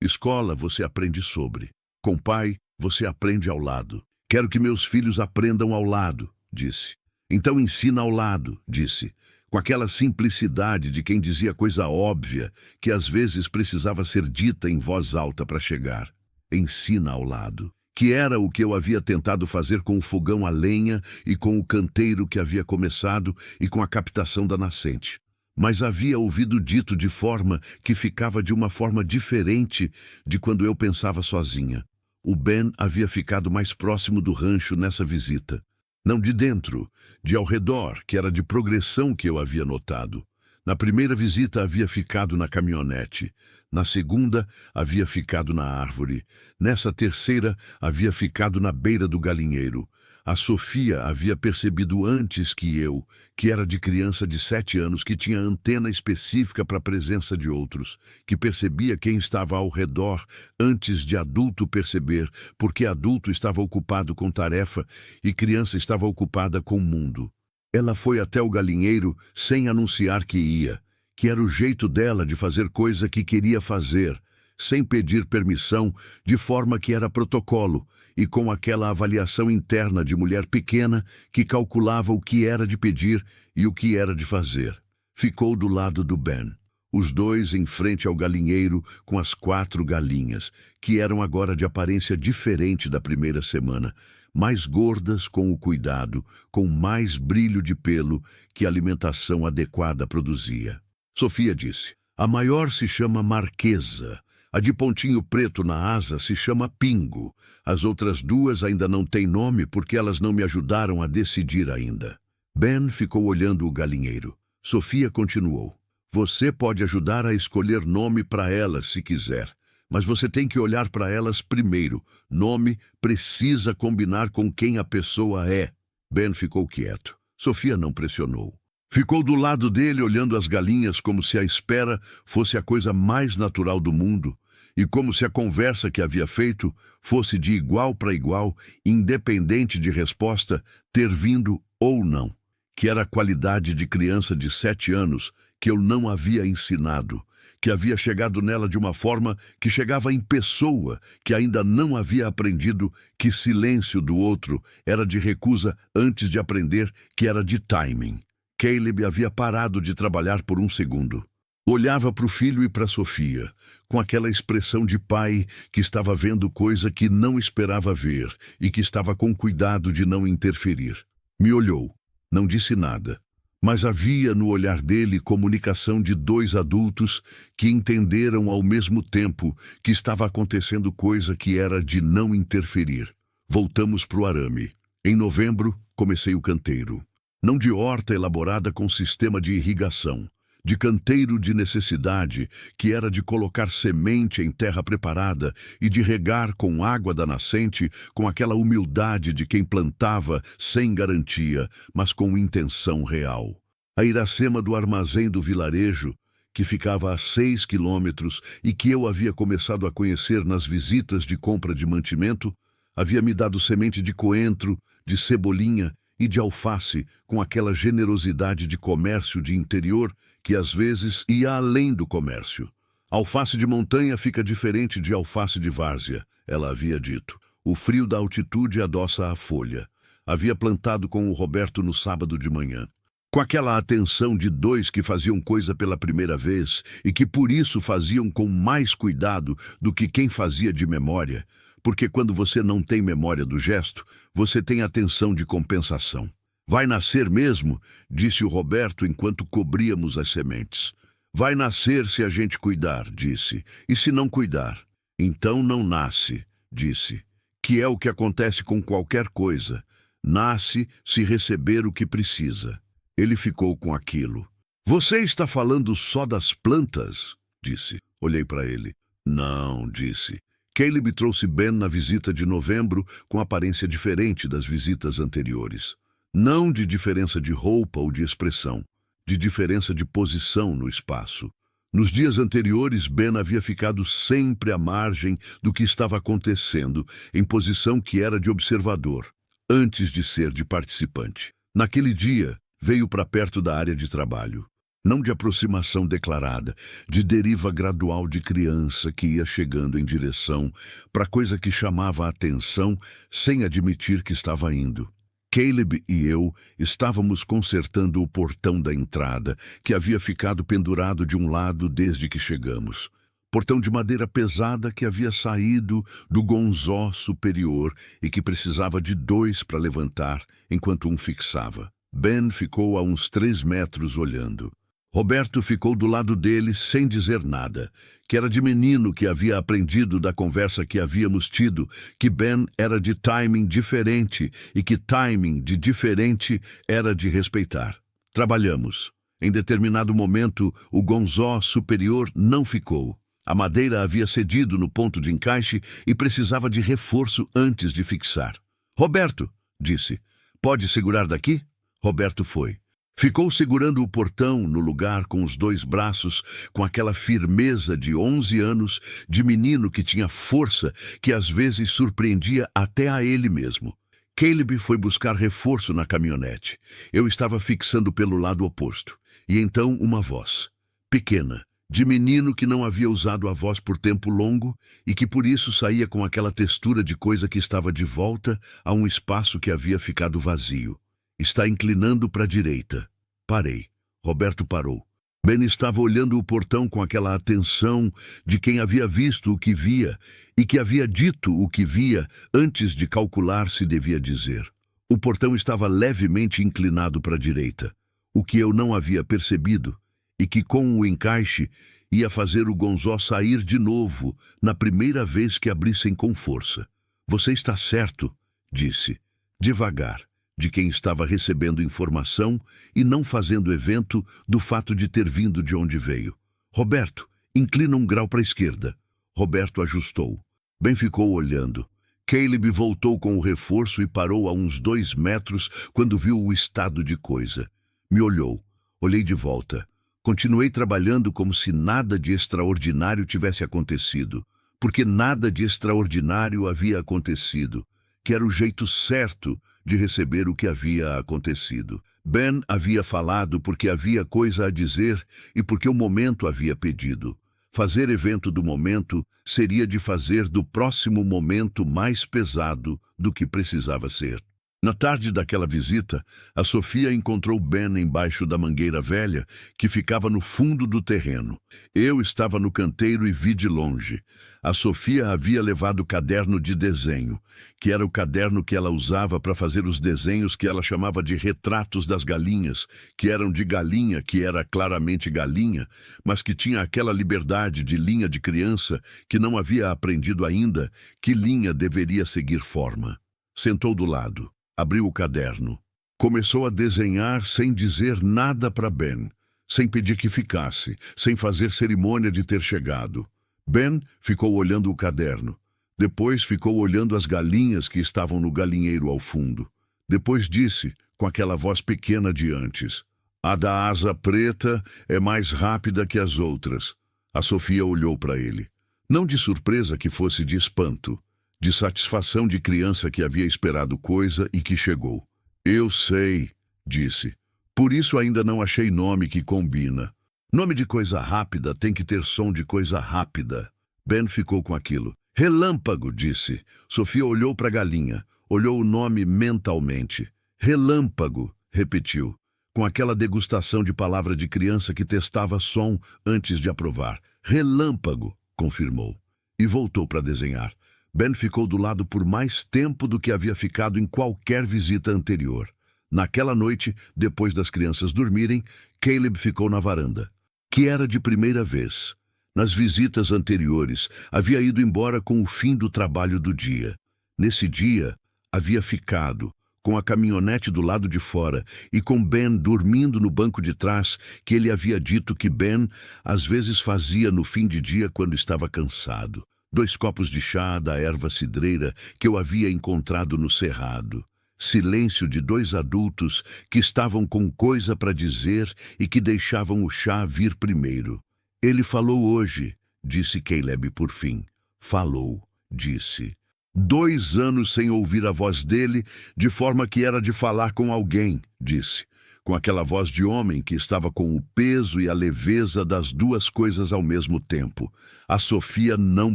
Speaker 1: Escola você aprende sobre. Com pai, você aprende ao lado. Quero que meus filhos aprendam ao lado, disse. Então ensina ao lado, disse, com aquela simplicidade de quem dizia coisa óbvia, que às vezes precisava ser dita em voz alta para chegar. Ensina ao lado, que era o que eu havia tentado fazer com o fogão a lenha e com o canteiro que havia começado e com a captação da nascente. Mas havia ouvido dito de forma que ficava de uma forma diferente de quando eu pensava sozinha. O Ben havia ficado mais próximo do rancho nessa visita. Não de dentro, de ao redor, que era de progressão que eu havia notado. Na primeira visita havia ficado na caminhonete. Na segunda, havia ficado na árvore. Nessa terceira, havia ficado na beira do galinheiro. A Sofia havia percebido antes que eu, que era de criança de 7 anos, que tinha antena específica para a presença de outros, que percebia quem estava ao redor antes de adulto perceber, porque adulto estava ocupado com tarefa e criança estava ocupada com o mundo. Ela foi até o galinheiro sem anunciar que ia, que era o jeito dela de fazer coisa que queria fazer, sem pedir permissão, de forma que era protocolo, e com aquela avaliação interna de mulher pequena que calculava o que era de pedir e o que era de fazer. Ficou do lado do Ben, os dois em frente ao galinheiro com as 4 galinhas, que eram agora de aparência diferente da primeira semana, mais gordas com o cuidado, com mais brilho de pelo que a alimentação adequada produzia. Sofia disse, a maior se chama Marquesa, a de pontinho preto na asa se chama Pingo. As outras 2 ainda não têm nome porque elas não me ajudaram a decidir ainda. Ben ficou olhando o galinheiro. Sofia continuou. Você pode ajudar a escolher nome para elas se quiser, mas você tem que olhar para elas primeiro. Nome precisa combinar com quem a pessoa é. Ben ficou quieto. Sofia não pressionou. Ficou do lado dele olhando as galinhas como se a espera fosse a coisa mais natural do mundo e como se a conversa que havia feito fosse de igual para igual, independente de resposta ter vindo ou não, que era a qualidade de criança de 7 anos que eu não havia ensinado, que havia chegado nela de uma forma que chegava em pessoa, que ainda não havia aprendido que silêncio do outro era de recusa antes de aprender que era de timing. Caleb havia parado de trabalhar por um segundo. Olhava para o filho e para Sofia, com aquela expressão de pai que estava vendo coisa que não esperava ver e que estava com cuidado de não interferir. Me olhou, não disse nada, mas havia no olhar dele comunicação de 2 adultos que entenderam ao mesmo tempo que estava acontecendo coisa que era de não interferir. Voltamos para o arame. Em novembro, comecei o canteiro. Não de horta elaborada com sistema de irrigação, de canteiro de necessidade, que era de colocar semente em terra preparada e de regar com água da nascente, com aquela humildade de quem plantava sem garantia, mas com intenção real. A Iracema do armazém do vilarejo, que ficava a 6 quilômetros e que eu havia começado a conhecer nas visitas de compra de mantimento, havia me dado semente de coentro, de cebolinha e de alface, com aquela generosidade de comércio de interior que às vezes ia além do comércio. Alface de montanha fica diferente de alface de várzea, ela havia dito. O frio da altitude adoça a folha. Havia plantado com o Roberto no sábado de manhã. Com aquela atenção de 2 que faziam coisa pela primeira vez e que por isso faziam com mais cuidado do que quem fazia de memória, porque quando você não tem memória do gesto, você tem atenção de compensação. Vai nascer mesmo, disse o Roberto enquanto cobríamos as sementes. Vai nascer se a gente cuidar, disse. E se não cuidar? Então não nasce, disse. Que é o que acontece com qualquer coisa. Nasce se receber o que precisa. Ele ficou com aquilo. Você está falando só das plantas? Disse. Olhei para ele. Não, disse. Caleb trouxe Ben na visita de novembro com aparência diferente das visitas anteriores. Não de diferença de roupa ou de expressão, de diferença de posição no espaço. Nos dias anteriores, Ben havia ficado sempre à margem do que estava acontecendo, em posição que era de observador, antes de ser de participante. Naquele dia, veio para perto da área de trabalho. Não de aproximação declarada, de deriva gradual de criança que ia chegando em direção para coisa que chamava a atenção sem admitir que estava indo. Caleb e eu estávamos consertando o portão da entrada, que havia ficado pendurado de um lado desde que chegamos. Portão de madeira pesada que havia saído do gonzó superior e que precisava de 2 para levantar, enquanto um fixava. Ben ficou a uns 3 metros olhando. Roberto ficou do lado dele sem dizer nada, que era de menino que havia aprendido da conversa que havíamos tido, que Ben era de timing diferente e que timing de diferente era de respeitar. Trabalhamos. Em determinado momento, o gonzó superior não ficou. A madeira havia cedido no ponto de encaixe e precisava de reforço antes de fixar. "Roberto", disse, "pode segurar daqui?" Roberto foi. Ficou segurando o portão no lugar com os 2 braços, com aquela firmeza de 11 anos, de menino que tinha força, que às vezes surpreendia até a ele mesmo. Caleb foi buscar reforço na caminhonete. Eu estava fixando pelo lado oposto. E então uma voz, pequena, de menino que não havia usado a voz por tempo longo e que por isso saía com aquela textura de coisa que estava de volta a um espaço que havia ficado vazio. "Está inclinando para a direita." Parei. Roberto parou. Ben estava olhando o portão com aquela atenção de quem havia visto o que via e que havia dito o que via antes de calcular se devia dizer. O portão estava levemente inclinado para a direita, o que eu não havia percebido, e que com o encaixe ia fazer o gonzó sair de novo na primeira vez que abrissem com força. "Você está certo", disse, devagar, de quem estava recebendo informação e não fazendo evento do fato de ter vindo de onde veio. "Roberto, inclina 1 grau para a esquerda." Roberto ajustou. Ben ficou olhando. Caleb voltou com o reforço e parou a uns 2 metros quando viu o estado de coisa. Me olhou. Olhei de volta. Continuei trabalhando como se nada de extraordinário tivesse acontecido, porque nada de extraordinário havia acontecido, que era o jeito certo de receber o que havia acontecido. Ben havia falado porque havia coisa a dizer e porque o momento havia pedido. Fazer evento do momento seria de fazer do próximo momento mais pesado do que precisava ser. Na tarde daquela visita, a Sofia encontrou Ben embaixo da mangueira velha, que ficava no fundo do terreno. Eu estava no canteiro e vi de longe. A Sofia havia levado o caderno de desenho, que era o caderno que ela usava para fazer os desenhos que ela chamava de retratos das galinhas, que eram de galinha, que era claramente galinha, mas que tinha aquela liberdade de linha de criança que não havia aprendido ainda que linha deveria seguir forma. Sentou do lado. Abriu o caderno. Começou a desenhar sem dizer nada para Ben, sem pedir que ficasse, sem fazer cerimônia de ter chegado. Ben ficou olhando o caderno. Depois ficou olhando as galinhas que estavam no galinheiro ao fundo. Depois disse, com aquela voz pequena de antes, "A da asa preta é mais rápida que as outras." A Sofia olhou para ele. Não de surpresa que fosse de espanto. De satisfação de criança que havia esperado coisa e que chegou. "Eu sei", disse. "Por isso ainda não achei nome que combina. Nome de coisa rápida tem que ter som de coisa rápida." Ben ficou com aquilo. "Relâmpago", disse. Sofia olhou para a galinha. Olhou o nome mentalmente. "Relâmpago", repetiu, com aquela degustação de palavra de criança que testava som antes de aprovar. "Relâmpago", confirmou. E voltou para desenhar. Ben ficou do lado por mais tempo do que havia ficado em qualquer visita anterior. Naquela noite, depois das crianças dormirem, Caleb ficou na varanda, que era de primeira vez. Nas visitas anteriores, havia ido embora com o fim do trabalho do dia. Nesse dia, havia ficado, com a caminhonete do lado de fora e com Ben dormindo no banco de trás, que ele havia dito que Ben às vezes fazia no fim de dia quando estava cansado. 2 copos de chá da erva cidreira que eu havia encontrado no cerrado. Silêncio de 2 adultos que estavam com coisa para dizer e que deixavam o chá vir primeiro. "Ele falou hoje", disse Caleb por fim. "Falou", disse. 2 anos sem ouvir a voz dele, de forma que era de falar com alguém, disse. com aquela voz de homem que estava com o peso e a leveza das duas coisas ao mesmo tempo. A Sofia não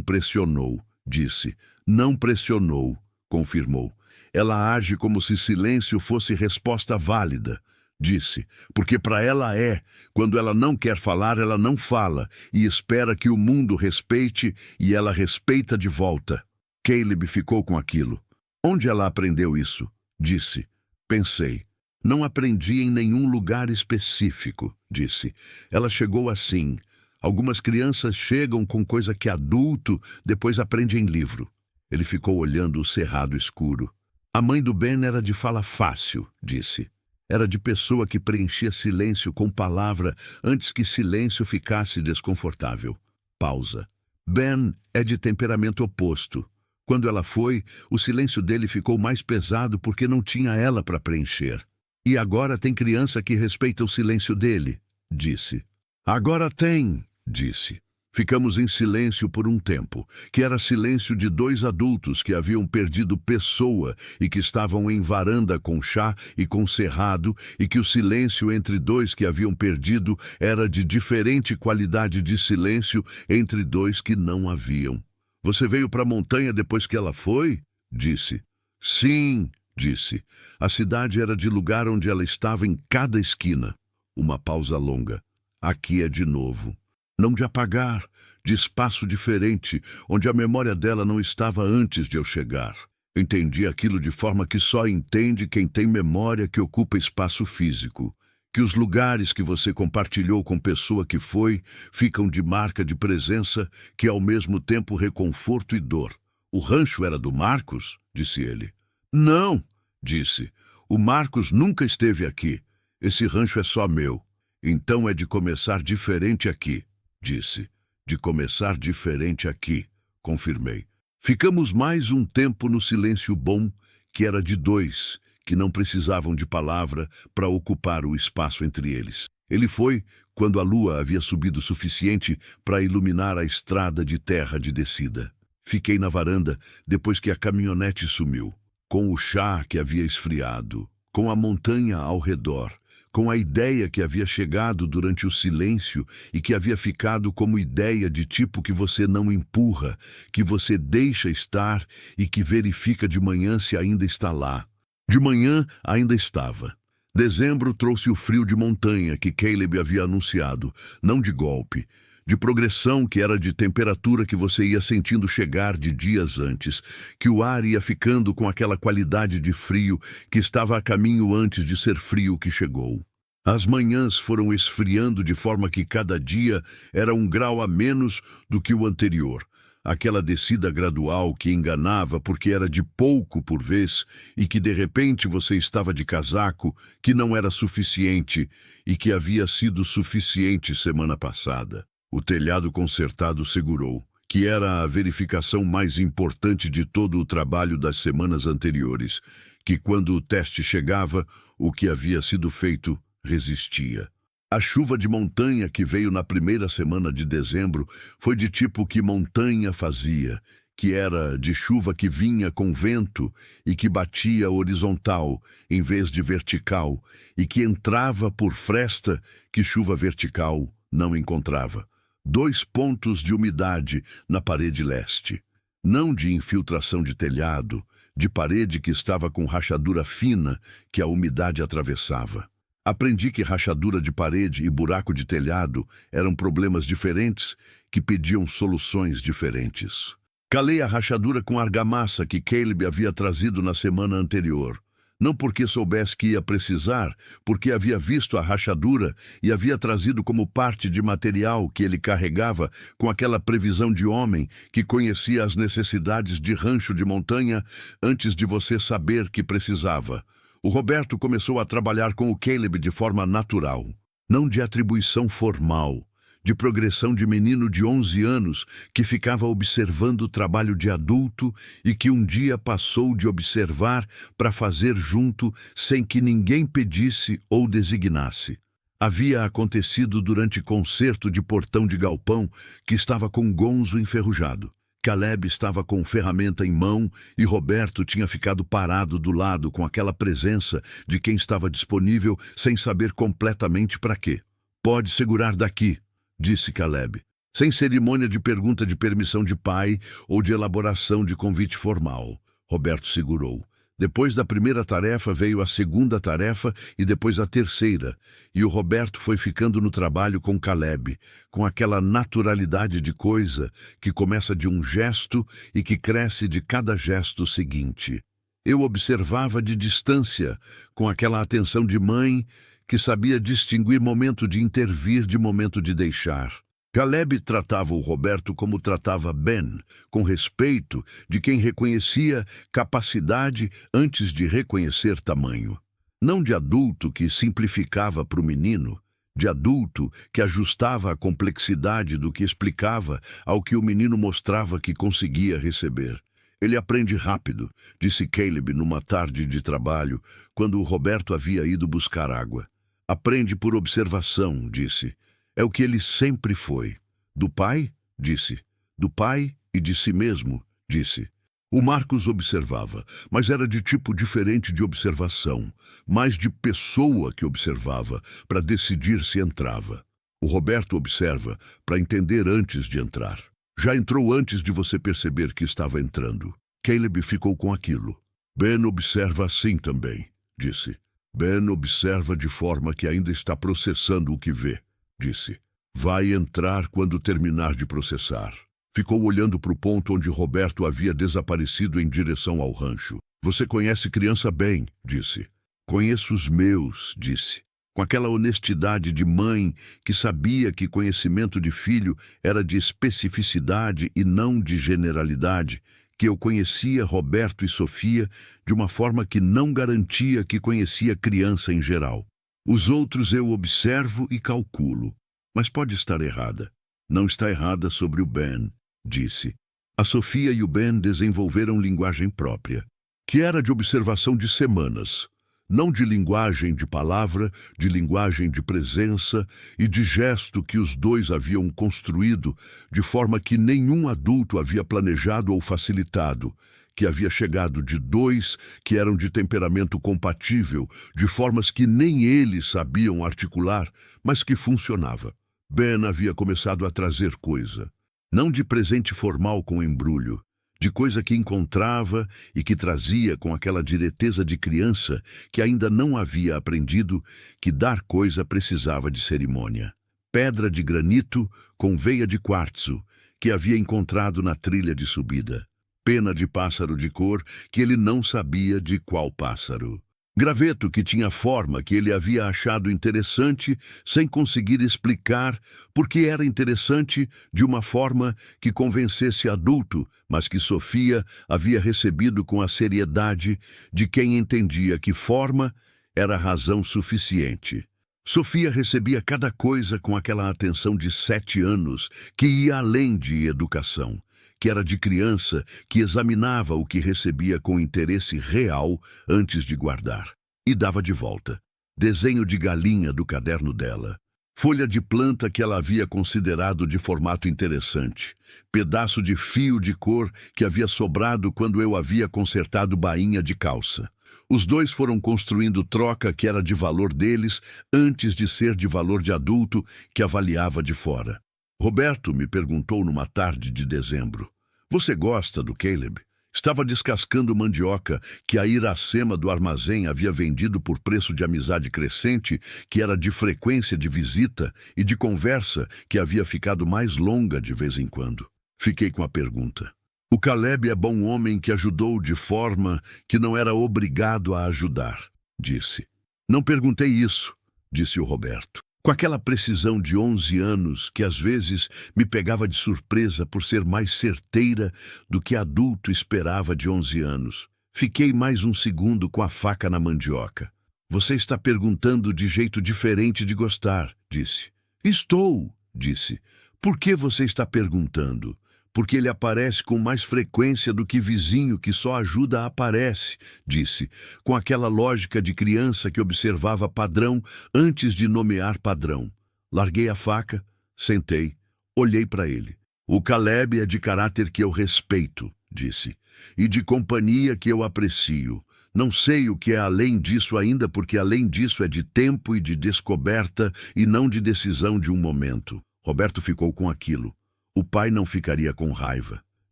Speaker 1: pressionou, disse. Não pressionou, confirmou. Ela age como se silêncio fosse resposta válida, disse, porque para ela é. Quando ela não quer falar, ela não fala e espera que o mundo respeite e ela respeita de volta. Caleb ficou com aquilo. Onde ela aprendeu isso? Disse. Pensei. Não aprendi em nenhum lugar específico, disse. Ela chegou assim. Algumas crianças chegam com coisa que adulto depois aprende em livro. Ele ficou olhando o cerrado escuro. A mãe do Ben era de fala fácil, disse. Era de pessoa que preenchia silêncio com palavra antes que silêncio ficasse desconfortável. Pausa. Ben é de temperamento oposto. Quando ela foi, o silêncio dele ficou mais pesado porque não tinha ela para preencher. E agora tem criança que respeita o silêncio dele, disse. Agora tem, disse. Ficamos em silêncio por um tempo, que era silêncio de dois adultos que haviam perdido pessoa e que estavam em varanda com chá e com cerrado, e que o silêncio entre dois que haviam perdido era de diferente qualidade de silêncio entre dois que não haviam. Você veio para a montanha depois que ela foi? Disse. Sim, disse. A cidade era de lugar onde ela estava em cada esquina. Uma pausa longa. Aqui é de novo. Não de apagar, de espaço diferente, onde a memória dela não estava antes de eu chegar. Entendi aquilo de forma que só entende quem tem memória que ocupa espaço físico. Que os lugares que você compartilhou com pessoa que foi ficam de marca de presença, que ao mesmo tempo reconforto e dor. O rancho era do Marcos? Disse ele. Não, disse. O Marcos nunca esteve aqui. Esse rancho é só meu. Então é de começar diferente aqui. Disse. De começar diferente aqui, confirmei. Ficamos mais um tempo no silêncio bom, que era de dois, que não precisavam de palavra para ocupar o espaço entre eles. Ele foi quando a lua havia subido o suficiente para iluminar a estrada de terra de descida. Fiquei na varanda depois que a caminhonete sumiu, com o chá que havia esfriado, com a montanha ao redor, com a ideia que havia chegado durante o silêncio e que havia ficado como ideia de tipo que você não empurra, que você deixa estar e que verifica de manhã se ainda está lá. De manhã ainda estava. Dezembro trouxe o frio de montanha que Caleb havia anunciado, não de golpe, de progressão que era de temperatura que você ia sentindo chegar de dias antes, que o ar ia ficando com aquela qualidade de frio que estava a caminho antes de ser frio que chegou. As manhãs foram esfriando de forma que cada dia era um grau a menos do que o anterior. Aquela descida gradual que enganava porque era de pouco por vez e que de repente você estava de casaco, que não era suficiente e que havia sido suficiente semana passada. O telhado consertado segurou, que era a verificação mais importante de todo o trabalho das semanas anteriores, que quando o teste chegava, o que havia sido feito resistia. A chuva de montanha que veio na primeira semana de dezembro foi de tipo que montanha fazia, que era de chuva que vinha com vento e que batia horizontal em vez de vertical e que entrava por fresta que chuva vertical não encontrava. 2 pontos de umidade na parede leste. Não de infiltração de telhado, de parede que estava com rachadura fina que a umidade atravessava. Aprendi que rachadura de parede e buraco de telhado eram problemas diferentes que pediam soluções diferentes. Calei a rachadura com argamassa que Caleb havia trazido na semana anterior. Não porque soubesse que ia precisar, porque havia visto a rachadura e havia trazido como parte de material que ele carregava com aquela previsão de homem que conhecia as necessidades de rancho de montanha antes de você saber que precisava. O Roberto começou a trabalhar com o Caleb de forma natural, não de atribuição formal, de progressão de menino de 11 anos que ficava observando o trabalho de adulto e que um dia passou de observar para fazer junto sem que ninguém pedisse ou designasse. Havia acontecido durante concerto de portão de galpão que estava com gonzo enferrujado. Caleb estava com ferramenta em mão e Roberto tinha ficado parado do lado com aquela presença de quem estava disponível sem saber completamente para quê. "Pode segurar daqui", disse Caleb, sem cerimônia de pergunta de permissão de pai ou de elaboração de convite formal. Roberto segurou. Depois da primeira tarefa veio a segunda tarefa e depois a terceira, e o Roberto foi ficando no trabalho com Caleb, com aquela naturalidade de coisa que começa de um gesto e que cresce de cada gesto seguinte. Eu observava de distância, com aquela atenção de mãe que sabia distinguir momento de intervir de momento de deixar. Caleb tratava o Roberto como tratava Ben, com respeito de quem reconhecia capacidade antes de reconhecer tamanho. Não de adulto que simplificava para o menino, de adulto que ajustava a complexidade do que explicava ao que o menino mostrava que conseguia receber. "Ele aprende rápido", disse Caleb numa tarde de trabalho, quando o Roberto havia ido buscar água. "Aprende por observação", disse. "É o que ele sempre foi." "Do pai?", disse. "Do pai e de si mesmo", disse. O Marcos observava, mas era de tipo diferente de observação, mais de pessoa que observava, para decidir se entrava. O Roberto observa para entender antes de entrar. Já entrou antes de você perceber que estava entrando. Caleb ficou com aquilo. "Ben observa assim também", disse. "Ben observa de forma que ainda está processando o que vê", disse. "Vai entrar quando terminar de processar." Ficou olhando para o ponto onde Roberto havia desaparecido em direção ao rancho. "Você conhece criança bem", disse. "Conheço os meus", disse, com aquela honestidade de mãe que sabia que conhecimento de filho era de especificidade e não de generalidade, que eu conhecia Roberto e Sofia de uma forma que não garantia que conhecia criança em geral. Os outros eu observo e calculo. Mas pode estar errada. Não está errada sobre o Ben, disse. A Sofia e o Ben desenvolveram linguagem própria, que era de observação de semanas, não de linguagem de palavra, de linguagem de presença e de gesto que os dois haviam construído de forma que nenhum adulto havia planejado ou facilitado, que havia chegado de dois que eram de temperamento compatível, de formas que nem eles sabiam articular, mas que funcionava. Ben havia começado a trazer coisa, não de presente formal com embrulho, de coisa que encontrava e que trazia com aquela direteza de criança que ainda não havia aprendido que dar coisa precisava de cerimônia. Pedra de granito com veia de quartzo que havia encontrado na trilha de subida. Pena de pássaro de cor que ele não sabia de qual pássaro. Graveto que tinha forma que ele havia achado interessante sem conseguir explicar porque era interessante de uma forma que convencesse adulto, mas que Sofia havia recebido com a seriedade de quem entendia que forma era razão suficiente. Sofia recebia cada coisa com aquela atenção de 7 anos que ia além de educação, que era de criança que examinava o que recebia com interesse real antes de guardar. E dava de volta. Desenho de galinha do caderno dela. Folha de planta que ela havia considerado de formato interessante. Pedaço de fio de cor que havia sobrado quando eu havia consertado bainha de calça. Os dois foram construindo troca que era de valor deles antes de ser de valor de adulto que avaliava de fora. Roberto me perguntou numa tarde de dezembro. "Você gosta do Caleb?" Estava descascando mandioca que a Iracema do armazém havia vendido por preço de amizade crescente, que era de frequência de visita e de conversa que havia ficado mais longa de vez em quando. Fiquei com a pergunta. "O Caleb é bom homem que ajudou de forma que não era obrigado a ajudar", disse. "Não perguntei isso", disse o Roberto, com aquela precisão de 11 anos que às vezes me pegava de surpresa por ser mais certeira do que adulto esperava de 11 anos. Fiquei mais um segundo com a faca na mandioca. "Você está perguntando de jeito diferente de gostar", disse. "Estou", disse. "Por que você está perguntando?" "Porque ele aparece com mais frequência do que vizinho que só ajuda aparece", disse, com aquela lógica de criança que observava padrão antes de nomear padrão. Larguei a faca, sentei, olhei para ele. O Caleb é de caráter que eu respeito, disse, e de companhia que eu aprecio. Não sei o que é além disso ainda, porque além disso é de tempo e de descoberta e não de decisão de um momento. Roberto ficou com aquilo. O pai não ficaria com raiva,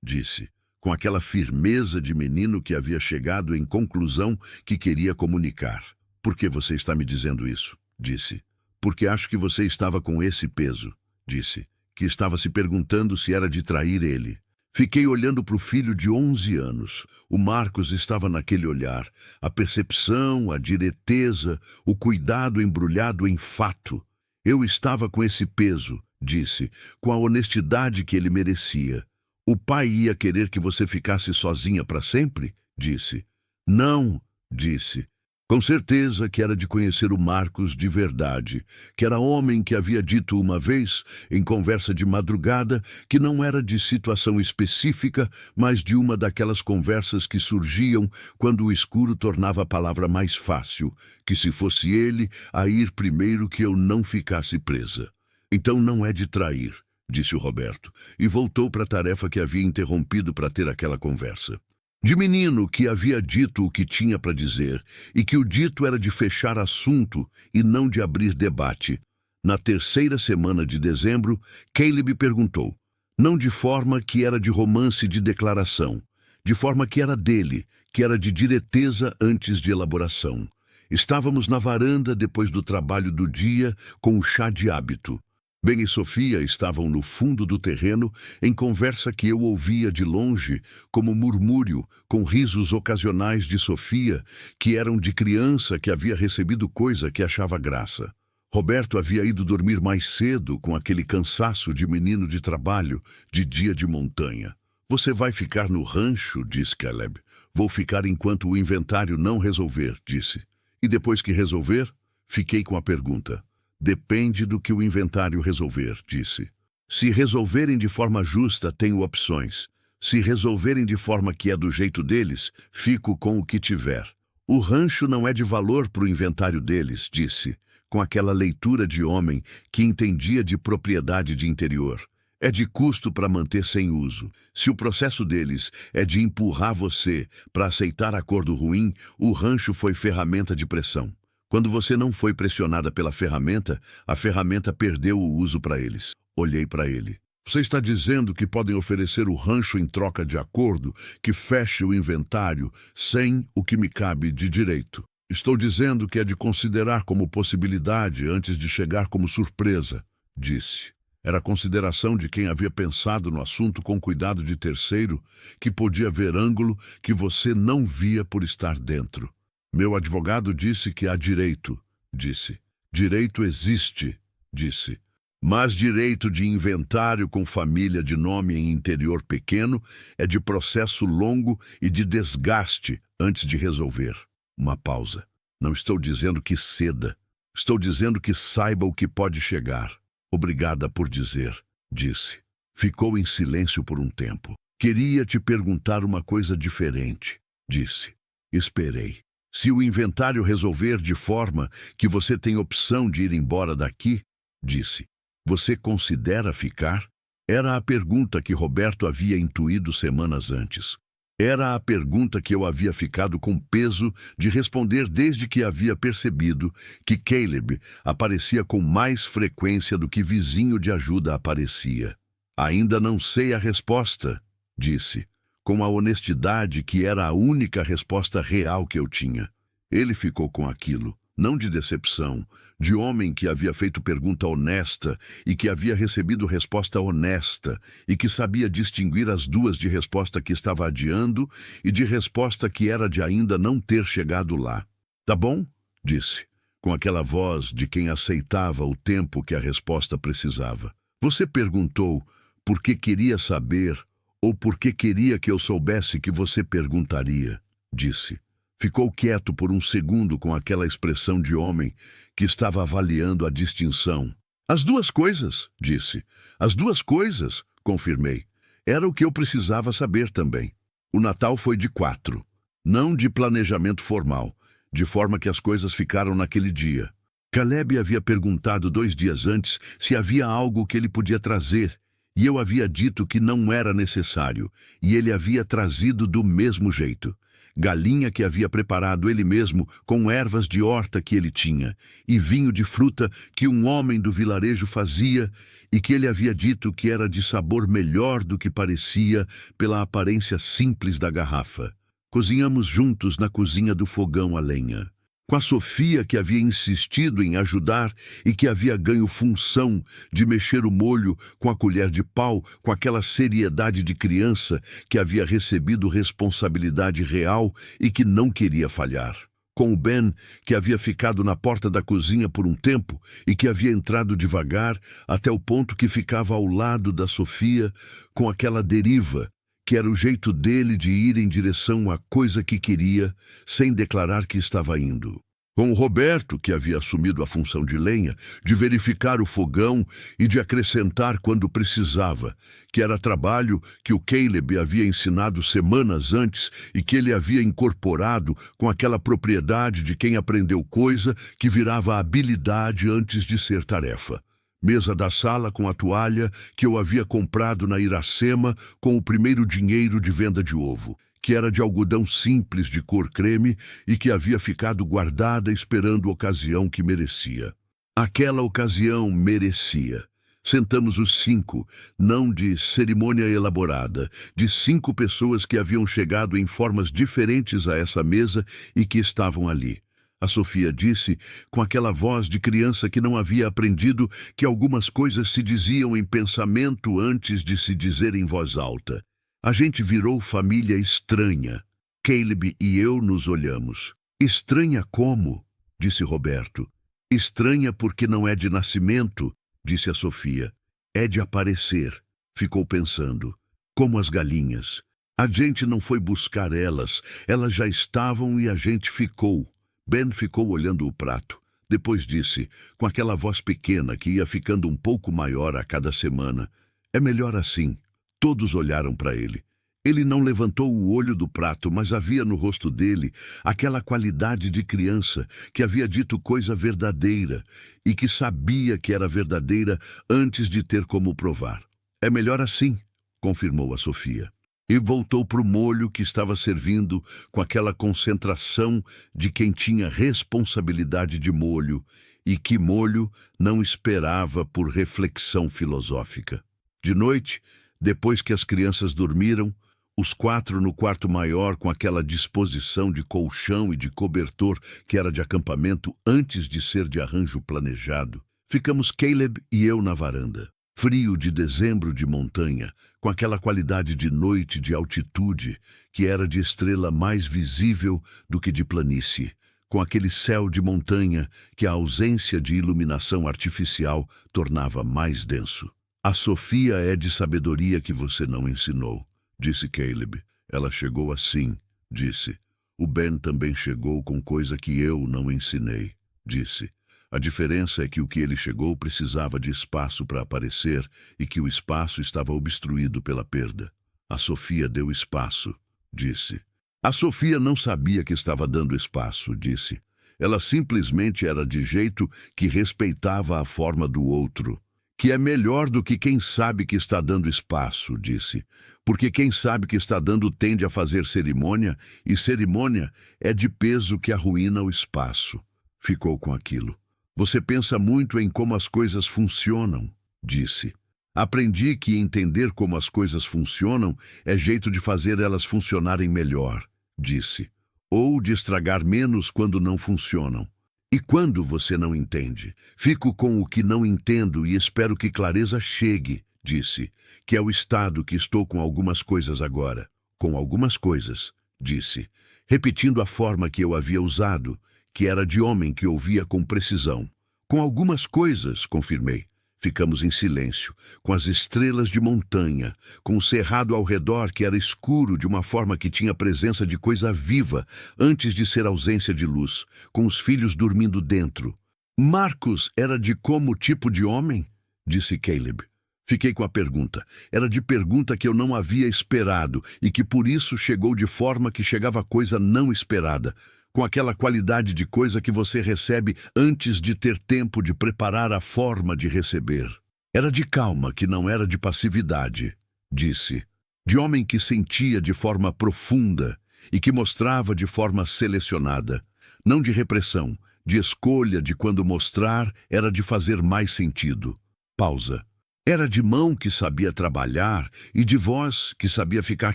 Speaker 1: disse, com aquela firmeza de menino que havia chegado em conclusão que queria comunicar. Por que você está me dizendo isso? Disse. Porque acho que você estava com esse peso, disse, que estava se perguntando se era de trair ele. Fiquei olhando para o filho de 11 anos. O Marcos estava naquele olhar. A percepção, a direteza, o cuidado embrulhado em fato. Eu estava com esse peso, disse, com a honestidade que ele merecia. O pai ia querer que você ficasse sozinha para sempre? Disse. Não, disse. Com certeza que era de conhecer o Marcos de verdade, que era homem que havia dito uma vez, em conversa de madrugada, que não era de situação específica, mas de uma daquelas conversas que surgiam quando o escuro tornava a palavra mais fácil, que se fosse ele, a ir primeiro que eu não ficasse presa. Então não é de trair, disse o Roberto, e voltou para a tarefa que havia interrompido para ter aquela conversa. De menino que havia dito o que tinha para dizer, e que o dito era de fechar assunto e não de abrir debate. Na terceira semana de dezembro, Caleb perguntou, não de forma que era de romance de declaração, de forma que era dele, que era de direteza antes de elaboração. Estávamos na varanda depois do trabalho do dia com o chá de hábito. Ben e Sofia estavam no fundo do terreno, em conversa que eu ouvia de longe, como murmúrio, com risos ocasionais de Sofia, que eram de criança que havia recebido coisa que achava graça. Roberto havia ido dormir mais cedo com aquele cansaço de menino de trabalho, de dia de montanha. Você vai ficar no rancho, disse Caleb. Vou ficar enquanto o inventário não resolver, disse. E depois que resolver, fiquei com a pergunta. Depende do que o inventário resolver, disse. Se resolverem de forma justa, tenho opções. Se resolverem de forma que é do jeito deles, fico com o que tiver. O rancho não é de valor para o inventário deles, disse, com aquela leitura de homem que entendia de propriedade de interior. É de custo para manter sem uso. Se o processo deles é de empurrar você para aceitar acordo ruim, o rancho foi ferramenta de pressão. Quando você não foi pressionada pela ferramenta, a ferramenta perdeu o uso para eles. Olhei para ele. Você está dizendo que podem oferecer o rancho em troca de acordo, que feche o inventário sem o que me cabe de direito. Estou dizendo que é de considerar como possibilidade antes de chegar como surpresa, disse. Era a consideração de quem havia pensado no assunto com cuidado de terceiro, que podia ver ângulo que você não via por estar dentro. Meu advogado disse que há direito, disse. Direito existe, disse. Mas direito de inventário com família de nome em interior pequeno é de processo longo e de desgaste antes de resolver. Uma pausa. Não estou dizendo que ceda. Estou dizendo que saiba o que pode chegar. Obrigada por dizer, disse. Ficou em silêncio por um tempo. Queria te perguntar uma coisa diferente, disse. Esperei. Se o inventário resolver de forma que você tem opção de ir embora daqui, disse, você considera ficar? Era a pergunta que Roberto havia intuído semanas antes. Era a pergunta que eu havia ficado com peso de responder desde que havia percebido que Caleb aparecia com mais frequência do que vizinho de ajuda aparecia. Ainda não sei a resposta, disse, com a honestidade que era a única resposta real que eu tinha. Ele ficou com aquilo, não de decepção, de homem que havia feito pergunta honesta e que havia recebido resposta honesta e que sabia distinguir as duas de resposta que estava adiando e de resposta que era de ainda não ter chegado lá. Tá bom? Disse, com aquela voz de quem aceitava o tempo que a resposta precisava. Você perguntou por que queria saber ou por que queria que eu soubesse que você perguntaria, disse. Ficou quieto por um segundo com aquela expressão de homem que estava avaliando a distinção. As duas coisas, disse. As duas coisas, confirmei. Era o que eu precisava saber também. O Natal foi de 4, não de planejamento formal, de forma que as coisas ficaram naquele dia. Caleb havia perguntado 2 dias antes se havia algo que ele podia trazer E eu havia dito que não era necessário, e ele havia trazido do mesmo jeito. Galinha que havia preparado ele mesmo com ervas de horta que ele tinha, e vinho de fruta que um homem do vilarejo fazia, e que ele havia dito que era de sabor melhor do que parecia pela aparência simples da garrafa. Cozinhamos juntos na cozinha do fogão a lenha. Com a Sofia, que havia insistido em ajudar e que havia ganho função de mexer o molho com a colher de pau, com aquela seriedade de criança que havia recebido responsabilidade real e que não queria falhar. Com o Ben, que havia ficado na porta da cozinha por um tempo e que havia entrado devagar até o ponto que ficava ao lado da Sofia, com aquela deriva, que era o jeito dele de ir em direção à coisa que queria, sem declarar que estava indo. Com o Roberto, que havia assumido a função de lenha, de verificar o fogão e de acrescentar quando precisava, que era trabalho que o Caleb havia ensinado semanas antes e que ele havia incorporado com aquela propriedade de quem aprendeu coisa que virava habilidade antes de ser tarefa. Mesa da sala com a toalha que eu havia comprado na Iracema com o primeiro dinheiro de venda de ovo, que era de algodão simples de cor creme e que havia ficado guardada esperando a ocasião que merecia. Aquela ocasião merecia. Sentamos os 5, não de cerimônia elaborada, de 5 pessoas que haviam chegado em formas diferentes a essa mesa e que estavam ali. A Sofia disse, com aquela voz de criança que não havia aprendido que algumas coisas se diziam em pensamento antes de se dizer em voz alta. A gente virou família estranha. Caleb e eu nos olhamos. Estranha como? Disse Roberto. Estranha porque não é de nascimento, disse a Sofia. É de aparecer. Ficou pensando. Como as galinhas. A gente não foi buscar elas já estavam e a gente ficou. Ben ficou olhando o prato. Depois disse, com aquela voz pequena que ia ficando um pouco maior a cada semana. É melhor assim. Todos olharam para ele. Ele não levantou o olho do prato, mas havia no rosto dele aquela qualidade de criança que havia dito coisa verdadeira e que sabia que era verdadeira antes de ter como provar. É melhor assim, confirmou a Sofia. E voltou para o molho que estava servindo com aquela concentração de quem tinha responsabilidade de molho e que molho não esperava por reflexão filosófica. De noite, depois que as crianças dormiram, os 4 no quarto maior com aquela disposição de colchão e de cobertor que era de acampamento antes de ser de arranjo planejado, ficamos Caleb e eu na varanda. Frio de dezembro de montanha, com aquela qualidade de noite de altitude que era de estrela mais visível do que de planície, com aquele céu de montanha que a ausência de iluminação artificial tornava mais denso. A Sofia é de sabedoria que você não ensinou, disse Caleb. Ela chegou assim, disse. O Ben também chegou com coisa que eu não ensinei, disse. A diferença é que o que ele chegou precisava de espaço para aparecer e que o espaço estava obstruído pela perda. A Sofia deu espaço, disse. A Sofia não sabia que estava dando espaço, disse. Ela simplesmente era de jeito que respeitava a forma do outro. Que é melhor do que quem sabe que está dando espaço, disse. Porque quem sabe que está dando tende a fazer cerimônia, e cerimônia é de peso que arruína o espaço. Ficou com aquilo. Você pensa muito em como as coisas funcionam, disse. Aprendi que entender como as coisas funcionam é jeito de fazer elas funcionarem melhor, disse. Ou de estragar menos quando não funcionam. E quando você não entende? Fico com o que não entendo e espero que clareza chegue, disse. Que é o estado que estou com algumas coisas agora. Com algumas coisas, disse. Repetindo a forma que eu havia usado, que era de homem que ouvia com precisão. Com algumas coisas, confirmei. Ficamos em silêncio, com as estrelas de montanha, com o cerrado ao redor que era escuro de uma forma que tinha presença de coisa viva, antes de ser ausência de luz, com os filhos dormindo dentro. Marcos era de como tipo de homem? Disse Caleb. Fiquei com a pergunta. Era de pergunta que eu não havia esperado e que por isso chegou de forma que chegava coisa não esperada. Com aquela qualidade de coisa que você recebe antes de ter tempo de preparar a forma de receber. Era de calma que não era de passividade, disse. De homem que sentia de forma profunda e que mostrava de forma selecionada. Não de repressão, de escolha de quando mostrar era de fazer mais sentido. Pausa. Era de mão que sabia trabalhar e de voz que sabia ficar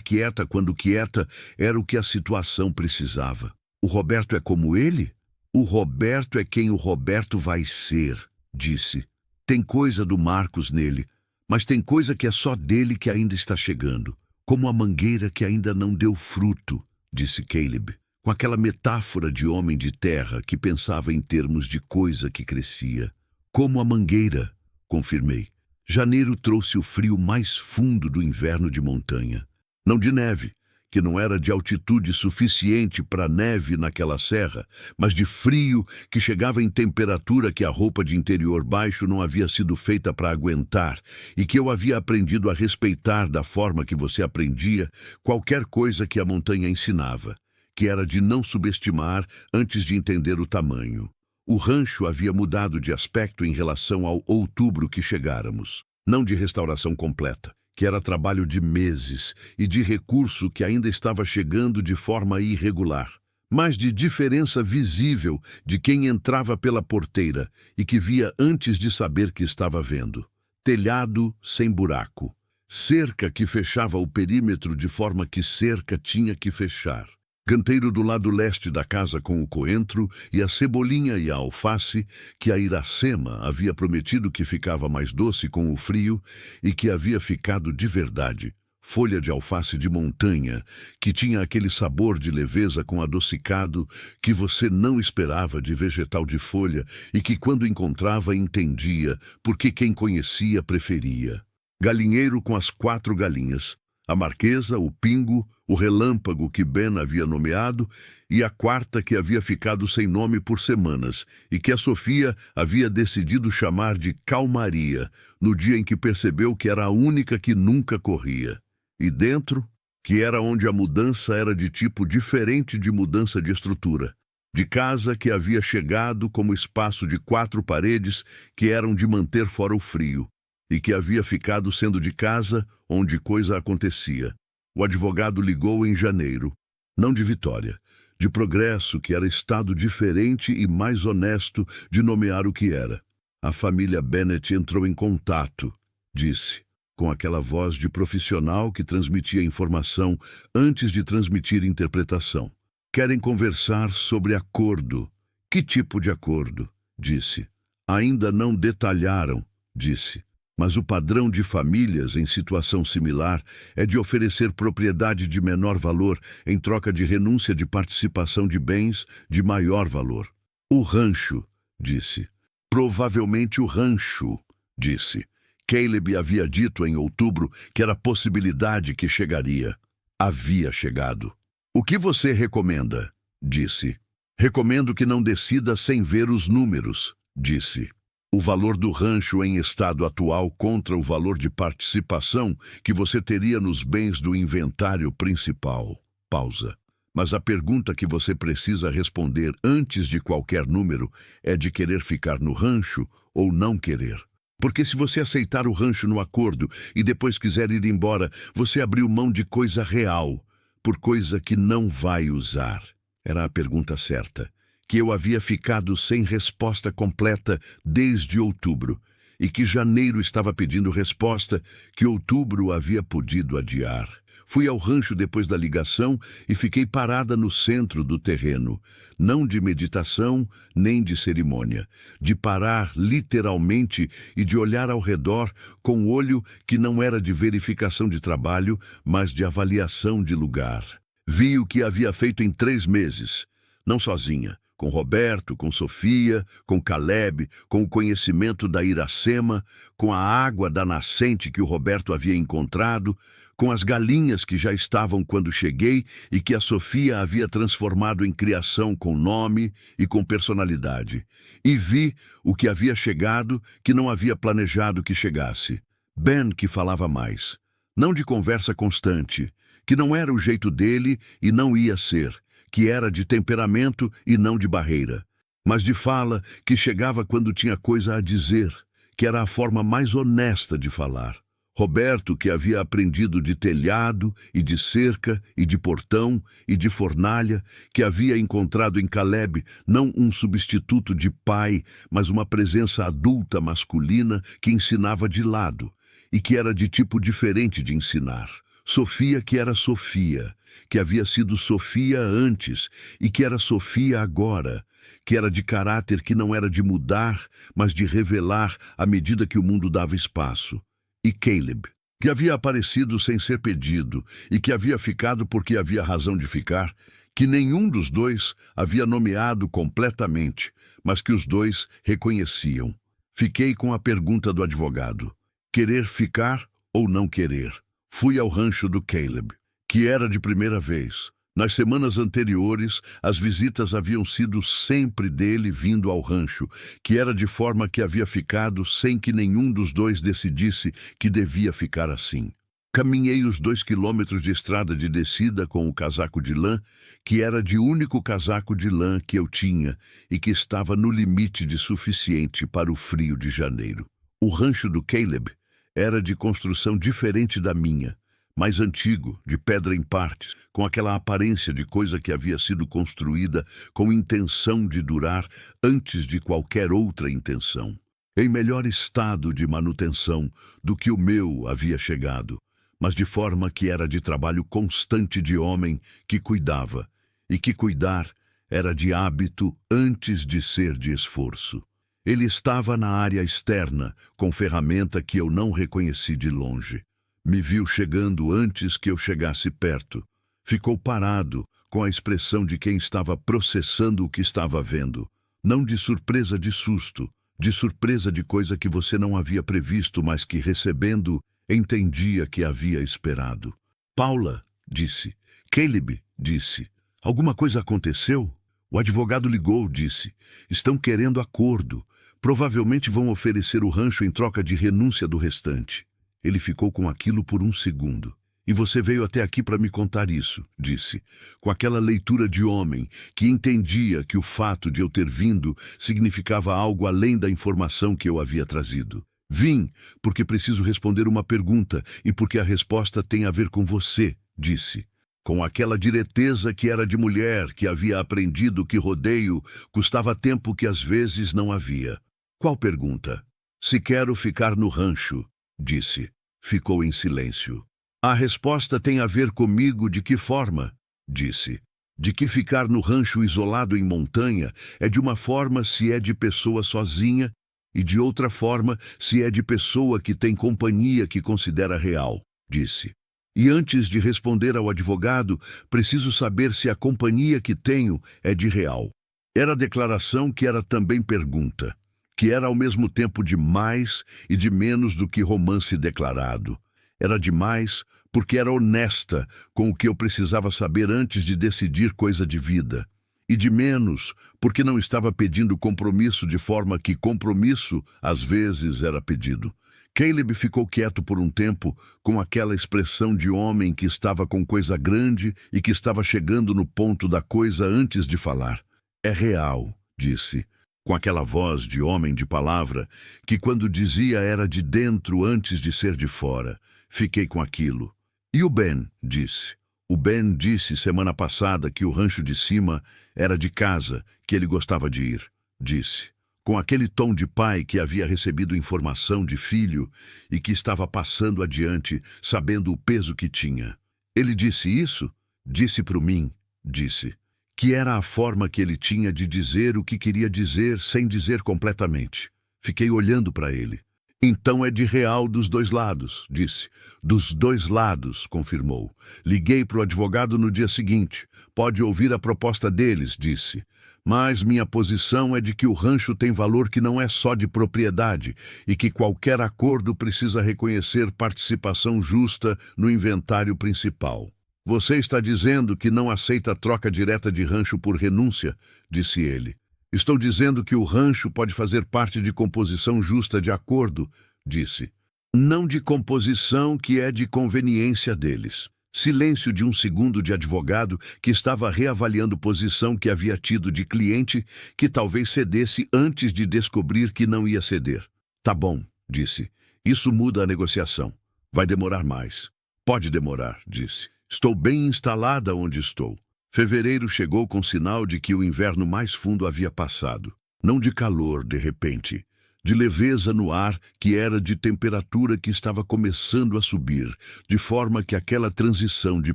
Speaker 1: quieta quando quieta era o que a situação precisava. O Roberto é como ele? O Roberto é quem o Roberto vai ser, disse. Tem coisa do Marcos nele, mas tem coisa que é só dele que ainda está chegando. Como a mangueira que ainda não deu fruto, disse Caleb, com aquela metáfora de homem de terra que pensava em termos de coisa que crescia. Como a mangueira, confirmei. Janeiro trouxe o frio mais fundo do inverno de montanha. Não de neve, que não era de altitude suficiente para neve naquela serra, mas de frio que chegava em temperatura que a roupa de interior baixo não havia sido feita para aguentar e que eu havia aprendido a respeitar da forma que você aprendia qualquer coisa que a montanha ensinava, que era de não subestimar antes de entender o tamanho. O rancho havia mudado de aspecto em relação ao outubro que chegáramos, não de restauração completa, que era trabalho de meses e de recurso que ainda estava chegando de forma irregular, mas de diferença visível de quem entrava pela porteira e que via antes de saber que estava vendo. Telhado sem buraco, cerca que fechava o perímetro de forma que cerca tinha que fechar. Canteiro do lado leste da casa com o coentro e a cebolinha e a alface que a Iracema havia prometido que ficava mais doce com o frio e que havia ficado de verdade. Folha de alface de montanha que tinha aquele sabor de leveza com adocicado que você não esperava de vegetal de folha e que quando encontrava entendia porque quem conhecia preferia. Galinheiro com as 4 galinhas. A Marquesa, o Pingo, o Relâmpago que Ben havia nomeado e a 4ª que havia ficado sem nome por semanas e que a Sofia havia decidido chamar de Calmaria no dia em que percebeu que era a única que nunca corria. E dentro, que era onde a mudança era de tipo diferente de mudança de estrutura. De casa que havia chegado como espaço de 4 paredes que eram de manter fora o frio. E que havia ficado sendo de casa onde coisa acontecia. O advogado ligou em janeiro, não de Vitória, de Progresso, que era estado diferente e mais honesto de nomear o que era. A família Bennett entrou em contato, disse, com aquela voz de profissional que transmitia informação antes de transmitir interpretação. Querem conversar sobre acordo. Que tipo de acordo? Disse. Ainda não detalharam, disse. Mas o padrão de famílias em situação similar é de oferecer propriedade de menor valor em troca de renúncia de participação de bens de maior valor. O rancho, disse. Provavelmente o rancho, disse. Caleb havia dito em outubro que era possibilidade que chegaria. Havia chegado. O que você recomenda? Disse. Recomendo que não decida sem ver os números, disse. O valor do rancho em estado atual contra o valor de participação que você teria nos bens do inventário principal. Pausa. Mas a pergunta que você precisa responder antes de qualquer número é de querer ficar no rancho ou não querer. Porque se você aceitar o rancho no acordo e depois quiser ir embora, você abriu mão de coisa real, por coisa que não vai usar. Era a pergunta certa. Que eu havia ficado sem resposta completa desde outubro, e que janeiro estava pedindo resposta que outubro havia podido adiar. Fui ao rancho depois da ligação e fiquei parada no centro do terreno, não de meditação nem de cerimônia, de parar literalmente e de olhar ao redor com o olho que não era de verificação de trabalho, mas de avaliação de lugar. Vi o que havia feito em 3 meses, não sozinha, com Roberto, com Sofia, com Caleb, com o conhecimento da Iracema, com a água da nascente que o Roberto havia encontrado, com as galinhas que já estavam quando cheguei e que a Sofia havia transformado em criação com nome e com personalidade. E vi o que havia chegado que não havia planejado que chegasse. Ben que falava mais. Não de conversa constante, que não era o jeito dele e não ia ser, que era de temperamento e não de barreira, mas de fala que chegava quando tinha coisa a dizer, que era a forma mais honesta de falar. Roberto, que havia aprendido de telhado e de cerca e de portão e de fornalha, que havia encontrado em Caleb não um substituto de pai, mas uma presença adulta masculina que ensinava de lado e que era de tipo diferente de ensinar. Sofia, que era Sofia, que havia sido Sofia antes e que era Sofia agora, que era de caráter que não era de mudar, mas de revelar à medida que o mundo dava espaço. E Caleb, que havia aparecido sem ser pedido e que havia ficado porque havia razão de ficar, que nenhum dos dois havia nomeado completamente, mas que os dois reconheciam. Fiquei com a pergunta do advogado: querer ficar ou não querer? Fui ao rancho do Caleb, que era de primeira vez. Nas semanas anteriores, as visitas haviam sido sempre dele vindo ao rancho, que era de forma que havia ficado sem que nenhum dos dois decidisse que devia ficar assim. Caminhei os 2 quilômetros de estrada de descida com o casaco de lã, que era de único casaco de lã que eu tinha e que estava no limite de suficiente para o frio de janeiro. O rancho do Caleb era de construção diferente da minha, mais antigo, de pedra em partes, com aquela aparência de coisa que havia sido construída com intenção de durar antes de qualquer outra intenção. Em melhor estado de manutenção do que o meu havia chegado, mas de forma que era de trabalho constante de homem que cuidava, e que cuidar era de hábito antes de ser de esforço. Ele estava na área externa, com ferramenta que eu não reconheci de longe. Me viu chegando antes que eu chegasse perto. Ficou parado, com a expressão de quem estava processando o que estava vendo. Não de surpresa de susto, de surpresa de coisa que você não havia previsto, mas que, recebendo, entendia que havia esperado. Paula, disse. Caleb, disse. Alguma coisa aconteceu? O advogado ligou, disse. Estão querendo acordo. Provavelmente vão oferecer o rancho em troca de renúncia do restante. Ele ficou com aquilo por um segundo. E você veio até aqui para me contar isso, disse, com aquela leitura de homem que entendia que o fato de eu ter vindo significava algo além da informação que eu havia trazido. Vim, porque preciso responder uma pergunta e porque a resposta tem a ver com você, disse, com aquela direteza que era de mulher que havia aprendido que rodeio custava tempo que às vezes não havia. Qual pergunta? Se quero ficar no rancho, disse. Ficou em silêncio. A resposta tem a ver comigo de que forma? Disse. De que ficar no rancho isolado em montanha é de uma forma se é de pessoa sozinha e de outra forma se é de pessoa que tem companhia que considera real, disse. E antes de responder ao advogado, preciso saber se a companhia que tenho é de real. Era declaração que era também pergunta, que era ao mesmo tempo de mais e de menos do que romance declarado. Era demais porque era honesta com o que eu precisava saber antes de decidir coisa de vida. E de menos porque não estava pedindo compromisso de forma que compromisso às vezes era pedido. Caleb ficou quieto por um tempo com aquela expressão de homem que estava com coisa grande e que estava chegando no ponto da coisa antes de falar. É real, disse, com aquela voz de homem de palavra que quando dizia era de dentro antes de ser de fora. Fiquei com aquilo. E o Ben, disse. O Ben disse semana passada que o rancho de cima era de casa, que ele gostava de ir, disse, com aquele tom de pai que havia recebido informação de filho e que estava passando adiante, sabendo o peso que tinha. Ele disse isso? Disse para mim, disse, que era a forma que ele tinha de dizer o que queria dizer sem dizer completamente. Fiquei olhando para ele. Então é de real dos dois lados, disse. Dos dois lados, confirmou. Liguei para o advogado no dia seguinte. Pode ouvir a proposta deles, disse. Mas minha posição é de que o rancho tem valor que não é só de propriedade e que qualquer acordo precisa reconhecer participação justa no inventário principal. Você está dizendo que não aceita a troca direta de rancho por renúncia, disse ele. Estou dizendo que o rancho pode fazer parte de composição justa de acordo, disse. Não de composição que é de conveniência deles. Silêncio de um segundo de advogado que estava reavaliando posição que havia tido de cliente que talvez cedesse antes de descobrir que não ia ceder. Tá bom, disse. Isso muda a negociação. Vai demorar mais. Pode demorar, disse. Estou bem instalada onde estou. Fevereiro chegou com sinal de que o inverno mais fundo havia passado. Não de calor, de repente. De leveza no ar, que era de temperatura que estava começando a subir, de forma que aquela transição de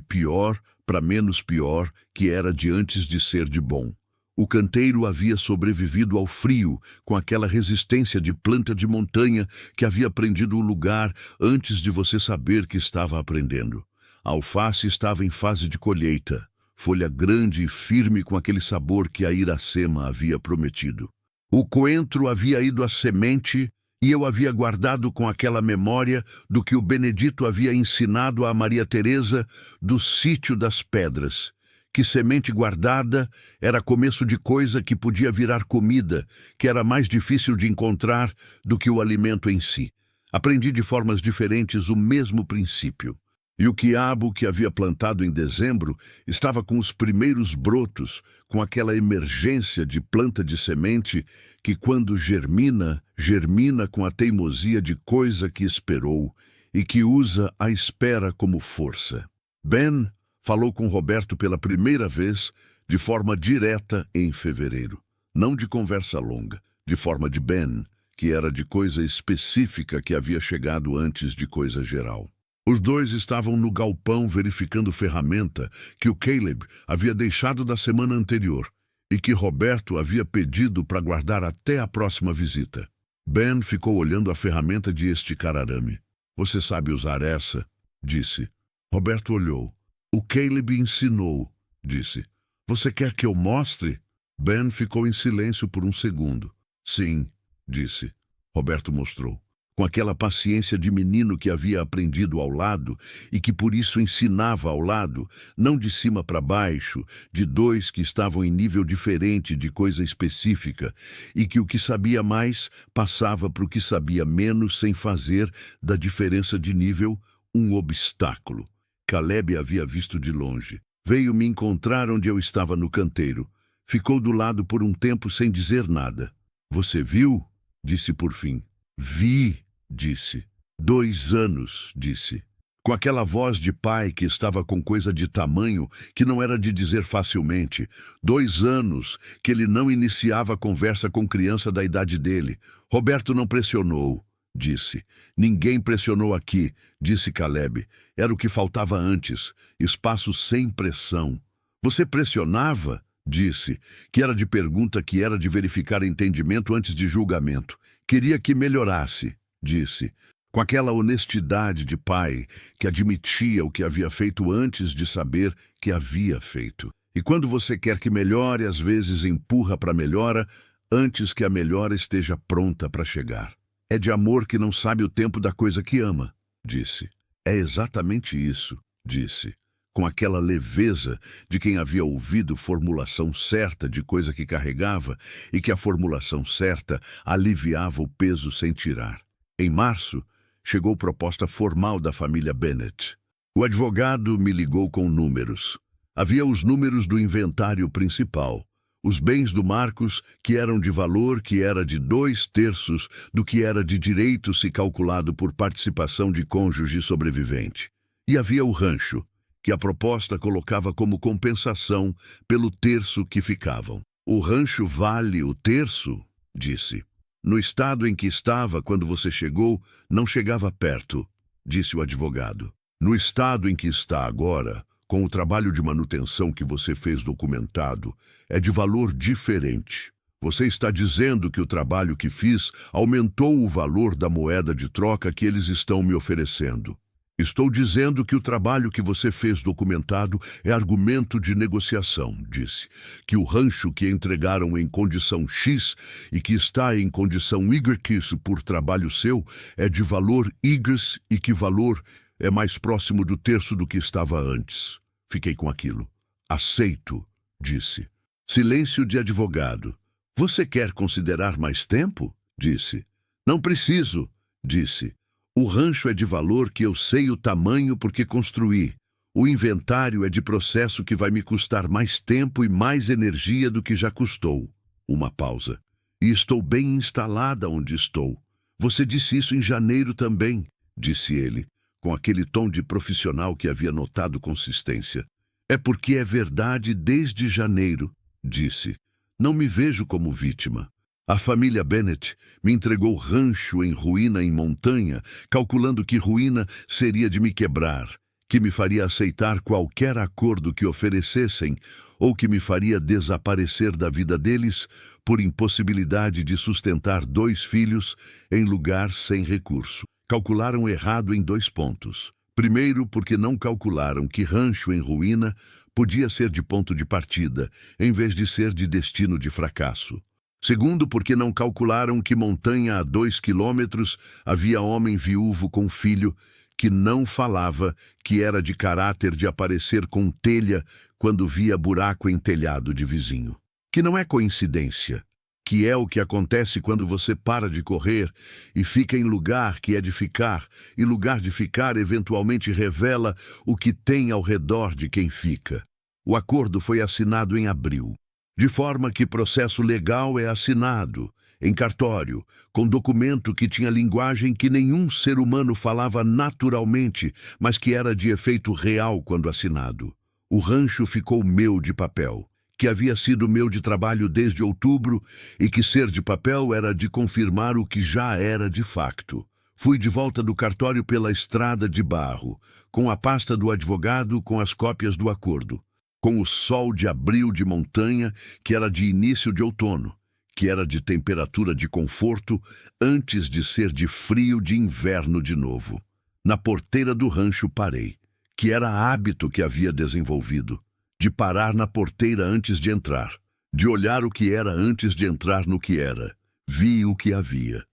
Speaker 1: pior para menos pior, que era de antes de ser de bom. O canteiro havia sobrevivido ao frio, com aquela resistência de planta de montanha que havia aprendido o lugar antes de você saber que estava aprendendo. A alface estava em fase de colheita, folha grande e firme com aquele sabor que a Iracema havia prometido. O coentro havia ido à semente e eu havia guardado com aquela memória do que o Benedito havia ensinado a Maria Teresa do sítio das pedras, que semente guardada era começo de coisa que podia virar comida, que era mais difícil de encontrar do que o alimento em si. Aprendi de formas diferentes o mesmo princípio. E o quiabo que havia plantado em dezembro estava com os primeiros brotos, com aquela emergência de planta de semente que, quando germina, germina com a teimosia de coisa que esperou e que usa a espera como força. Ben falou com Roberto pela primeira vez de forma direta em fevereiro. Não de conversa longa, de forma de Ben, que era de coisa específica que havia chegado antes de coisa geral. Os dois estavam no galpão verificando ferramenta que o Caleb havia deixado da semana anterior e que Roberto havia pedido para guardar até a próxima visita. Ben ficou olhando a ferramenta de esticar arame. Você sabe usar essa? Disse. Roberto olhou. O Caleb ensinou, disse. Você quer que eu mostre? Ben ficou em silêncio por um segundo. Sim, disse. Roberto mostrou. Com aquela paciência de menino que havia aprendido ao lado e que por isso ensinava ao lado, não de cima para baixo, de dois que estavam em nível diferente de coisa específica, e que o que sabia mais passava para o que sabia menos sem fazer da diferença de nível um obstáculo. Caleb havia visto de longe. Veio me encontrar onde eu estava no canteiro. Ficou do lado por um tempo sem dizer nada. Você viu? Disse por fim. Vi. Disse. 2 anos, disse. Com aquela voz de pai que estava com coisa de tamanho que não era de dizer facilmente. 2 anos que ele não iniciava conversa com criança da idade dele. Roberto não pressionou, disse. Ninguém pressionou aqui, disse Caleb. Era o que faltava antes. Espaço sem pressão. Você pressionava? Disse. Que era de pergunta, que era de verificar entendimento antes de julgamento. Queria que melhorasse. Disse, com aquela honestidade de pai que admitia o que havia feito antes de saber que havia feito. E quando você quer que melhore, às vezes empurra para a melhora antes que a melhora esteja pronta para chegar. É de amor que não sabe o tempo da coisa que ama, disse. É exatamente isso, disse, com aquela leveza de quem havia ouvido formulação certa de coisa que carregava e que a formulação certa aliviava o peso sem tirar. Em março, chegou proposta formal da família Bennett. O advogado me ligou com números. Havia os números do inventário principal, os bens do Marcos, que eram de valor que era de 2/3 do que era de direito se calculado por participação de cônjuge sobrevivente. E havia o rancho, que a proposta colocava como compensação pelo terço que ficavam. O rancho vale o terço? Disse. No estado em que estava quando você chegou, não chegava perto, disse o advogado. No estado em que está agora, com o trabalho de manutenção que você fez documentado, é de valor diferente. Você está dizendo que o trabalho que fiz aumentou o valor da moeda de troca que eles estão me oferecendo. Estou dizendo que o trabalho que você fez documentado é argumento de negociação, disse. Que o rancho que entregaram em condição X e que está em condição Y por trabalho seu é de valor Y e que valor é mais próximo do terço do que estava antes. Fiquei com aquilo. Aceito, disse. Silêncio de advogado. Você quer considerar mais tempo? Disse. Não preciso, disse. O rancho é de valor que eu sei o tamanho porque construí. O inventário é de processo que vai me custar mais tempo e mais energia do que já custou. Uma pausa. E estou bem instalada onde estou. Você disse isso em janeiro também, disse ele, com aquele tom de profissional que havia notado consistência. É porque é verdade desde janeiro, disse. Não me vejo como vítima. A família Bennett me entregou rancho em ruína em montanha, calculando que ruína seria de me quebrar, que me faria aceitar qualquer acordo que oferecessem ou que me faria desaparecer da vida deles por impossibilidade de sustentar 2 filhos em lugar sem recurso. Calcularam errado em 2 pontos. Primeiro, porque não calcularam que rancho em ruína podia ser de ponto de partida, em vez de ser de destino de fracasso. Segundo, porque não calcularam que montanha a 2 quilômetros havia homem viúvo com filho que não falava, que era de caráter de aparecer com telha quando via buraco em telhado de vizinho. Que não é coincidência, que é o que acontece quando você para de correr e fica em lugar que é de ficar, e lugar de ficar eventualmente revela o que tem ao redor de quem fica. O acordo foi assinado em abril, de forma que processo legal é assinado, em cartório, com documento que tinha linguagem que nenhum ser humano falava naturalmente, mas que era de efeito real quando assinado. O rancho ficou meu de papel, que havia sido meu de trabalho desde outubro e que ser de papel era de confirmar o que já era de facto. Fui de volta do cartório pela estrada de barro, com a pasta do advogado com as cópias do acordo, com o sol de abril de montanha, que era de início de outono, que era de temperatura de conforto antes de ser de frio de inverno de novo. Na porteira do rancho parei, que era hábito que havia desenvolvido, de parar na porteira antes de entrar, de olhar o que era antes de entrar no que era. Vi o que havia.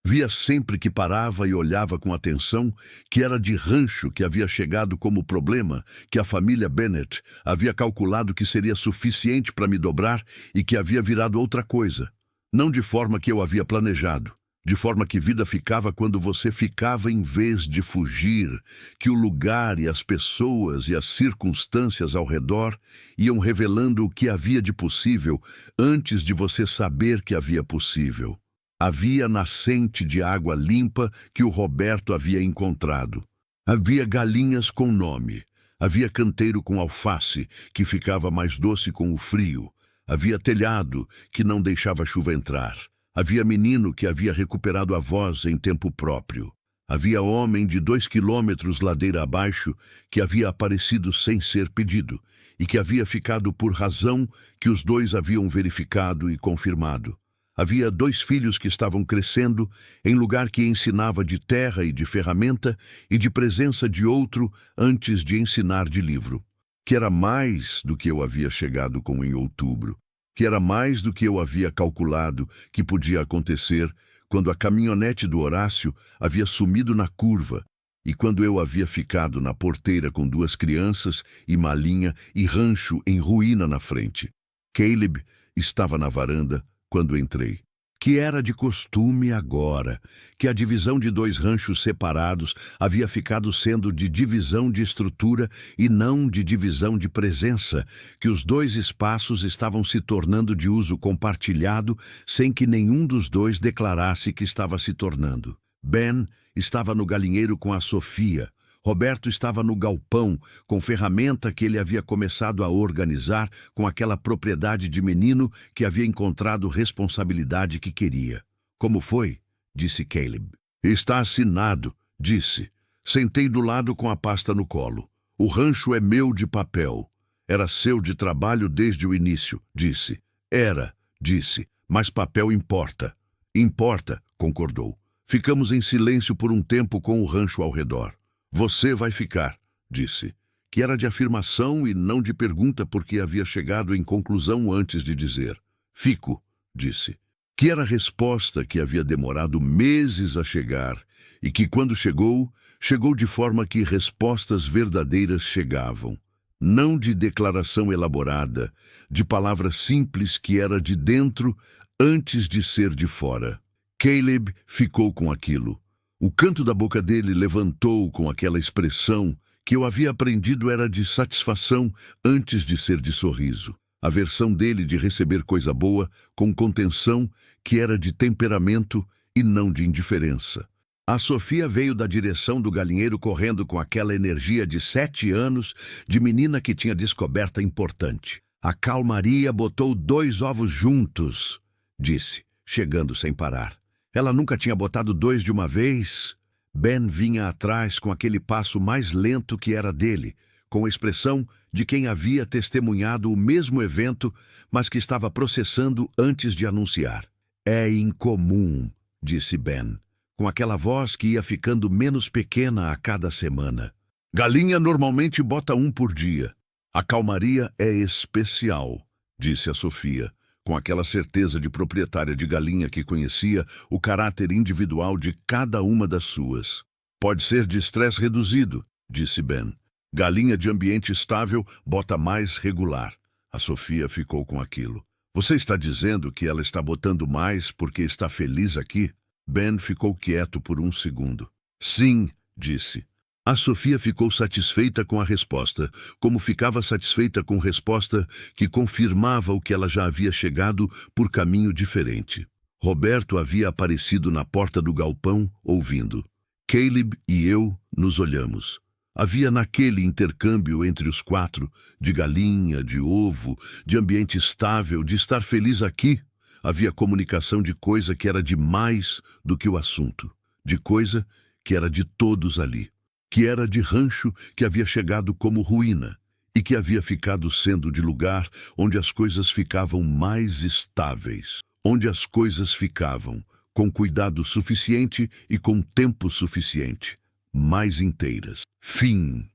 Speaker 1: Via sempre que parava e olhava com atenção que era de rancho que havia chegado como problema, que a família Bennett havia calculado que seria suficiente para me dobrar e que havia virado outra coisa. Não de forma que eu havia planejado, de forma que vida ficava quando você ficava em vez de fugir, que o lugar e as pessoas e as circunstâncias ao redor iam revelando o que havia de possível antes de você saber que havia possível. Havia nascente de água limpa que o Roberto havia encontrado. Havia galinhas com nome. Havia canteiro com alface, que ficava mais doce com o frio. Havia telhado, que não deixava a chuva entrar. Havia menino que havia recuperado a voz em tempo próprio. Havia homem de 2 quilômetros ladeira abaixo que havia aparecido sem ser pedido e que havia ficado por razão que os 2 haviam verificado e confirmado. Havia 2 filhos que estavam crescendo em lugar que ensinava de terra e de ferramenta e de presença de outro antes de ensinar de livro, que era mais do que eu havia chegado com em outubro, que era mais do que eu havia calculado que podia acontecer quando a caminhonete do Horácio havia sumido na curva e quando eu havia ficado na porteira com 2 crianças e malinha e rancho em ruína na frente. Caleb estava na varanda quando entrei, que era de costume agora, que a divisão de 2 ranchos separados havia ficado sendo de divisão de estrutura e não de divisão de presença, que os 2 espaços estavam se tornando de uso compartilhado sem que nenhum dos 2 declarasse que estava se tornando. Ben estava no galinheiro com a Sofia. Roberto estava no galpão, com ferramenta que ele havia começado a organizar com aquela propriedade de menino que havia encontrado responsabilidade que queria. Como foi? Disse Caleb. Está assinado, disse. Sentei do lado com a pasta no colo. O rancho é meu de papel. Era seu de trabalho desde o início, disse. Era, disse, mas papel importa. Importa, concordou. Ficamos em silêncio por um tempo com o rancho ao redor. Você vai ficar, disse, que era de afirmação e não de pergunta porque havia chegado em conclusão antes de dizer. Fico, disse, que era a resposta que havia demorado meses a chegar e que quando chegou, chegou de forma que respostas verdadeiras chegavam. Não de declaração elaborada, de palavra simples que era de dentro antes de ser de fora. Caleb ficou com aquilo. O canto da boca dele levantou com aquela expressão que eu havia aprendido era de satisfação antes de ser de sorriso. A versão dele de receber coisa boa com contenção que era de temperamento e não de indiferença. A Sofia veio da direção do galinheiro correndo com aquela energia de 7 anos, de menina que tinha descoberta importante. A calmaria botou 2 ovos juntos, disse, chegando sem parar. Ela nunca tinha botado 2 de uma vez. Ben vinha atrás com aquele passo mais lento que era dele, com a expressão de quem havia testemunhado o mesmo evento, mas que estava processando antes de anunciar. É incomum, disse Ben, com aquela voz que ia ficando menos pequena a cada semana. Galinha normalmente bota 1 por dia. A calmaria é especial, disse a Sofia, com aquela certeza de proprietária de galinha que conhecia o caráter individual de cada uma das suas. Pode ser de estresse reduzido, disse Ben. Galinha de ambiente estável bota mais regular. A Sofia ficou com aquilo. Você está dizendo que ela está botando mais porque está feliz aqui? Ben ficou quieto por 1 segundo. Sim, disse. A Sofia ficou satisfeita com a resposta, como ficava satisfeita com resposta que confirmava o que ela já havia chegado por caminho diferente. Roberto havia aparecido na porta do galpão, ouvindo. Caleb e eu nos olhamos. Havia naquele intercâmbio entre os 4, de galinha, de ovo, de ambiente estável, de estar feliz aqui, havia comunicação de coisa que era de mais do que o assunto, de coisa que era de todos ali, que era de rancho que havia chegado como ruína e que havia ficado sendo de lugar onde as coisas ficavam mais estáveis, onde as coisas ficavam com cuidado suficiente e com tempo suficiente, mais inteiras. Fim.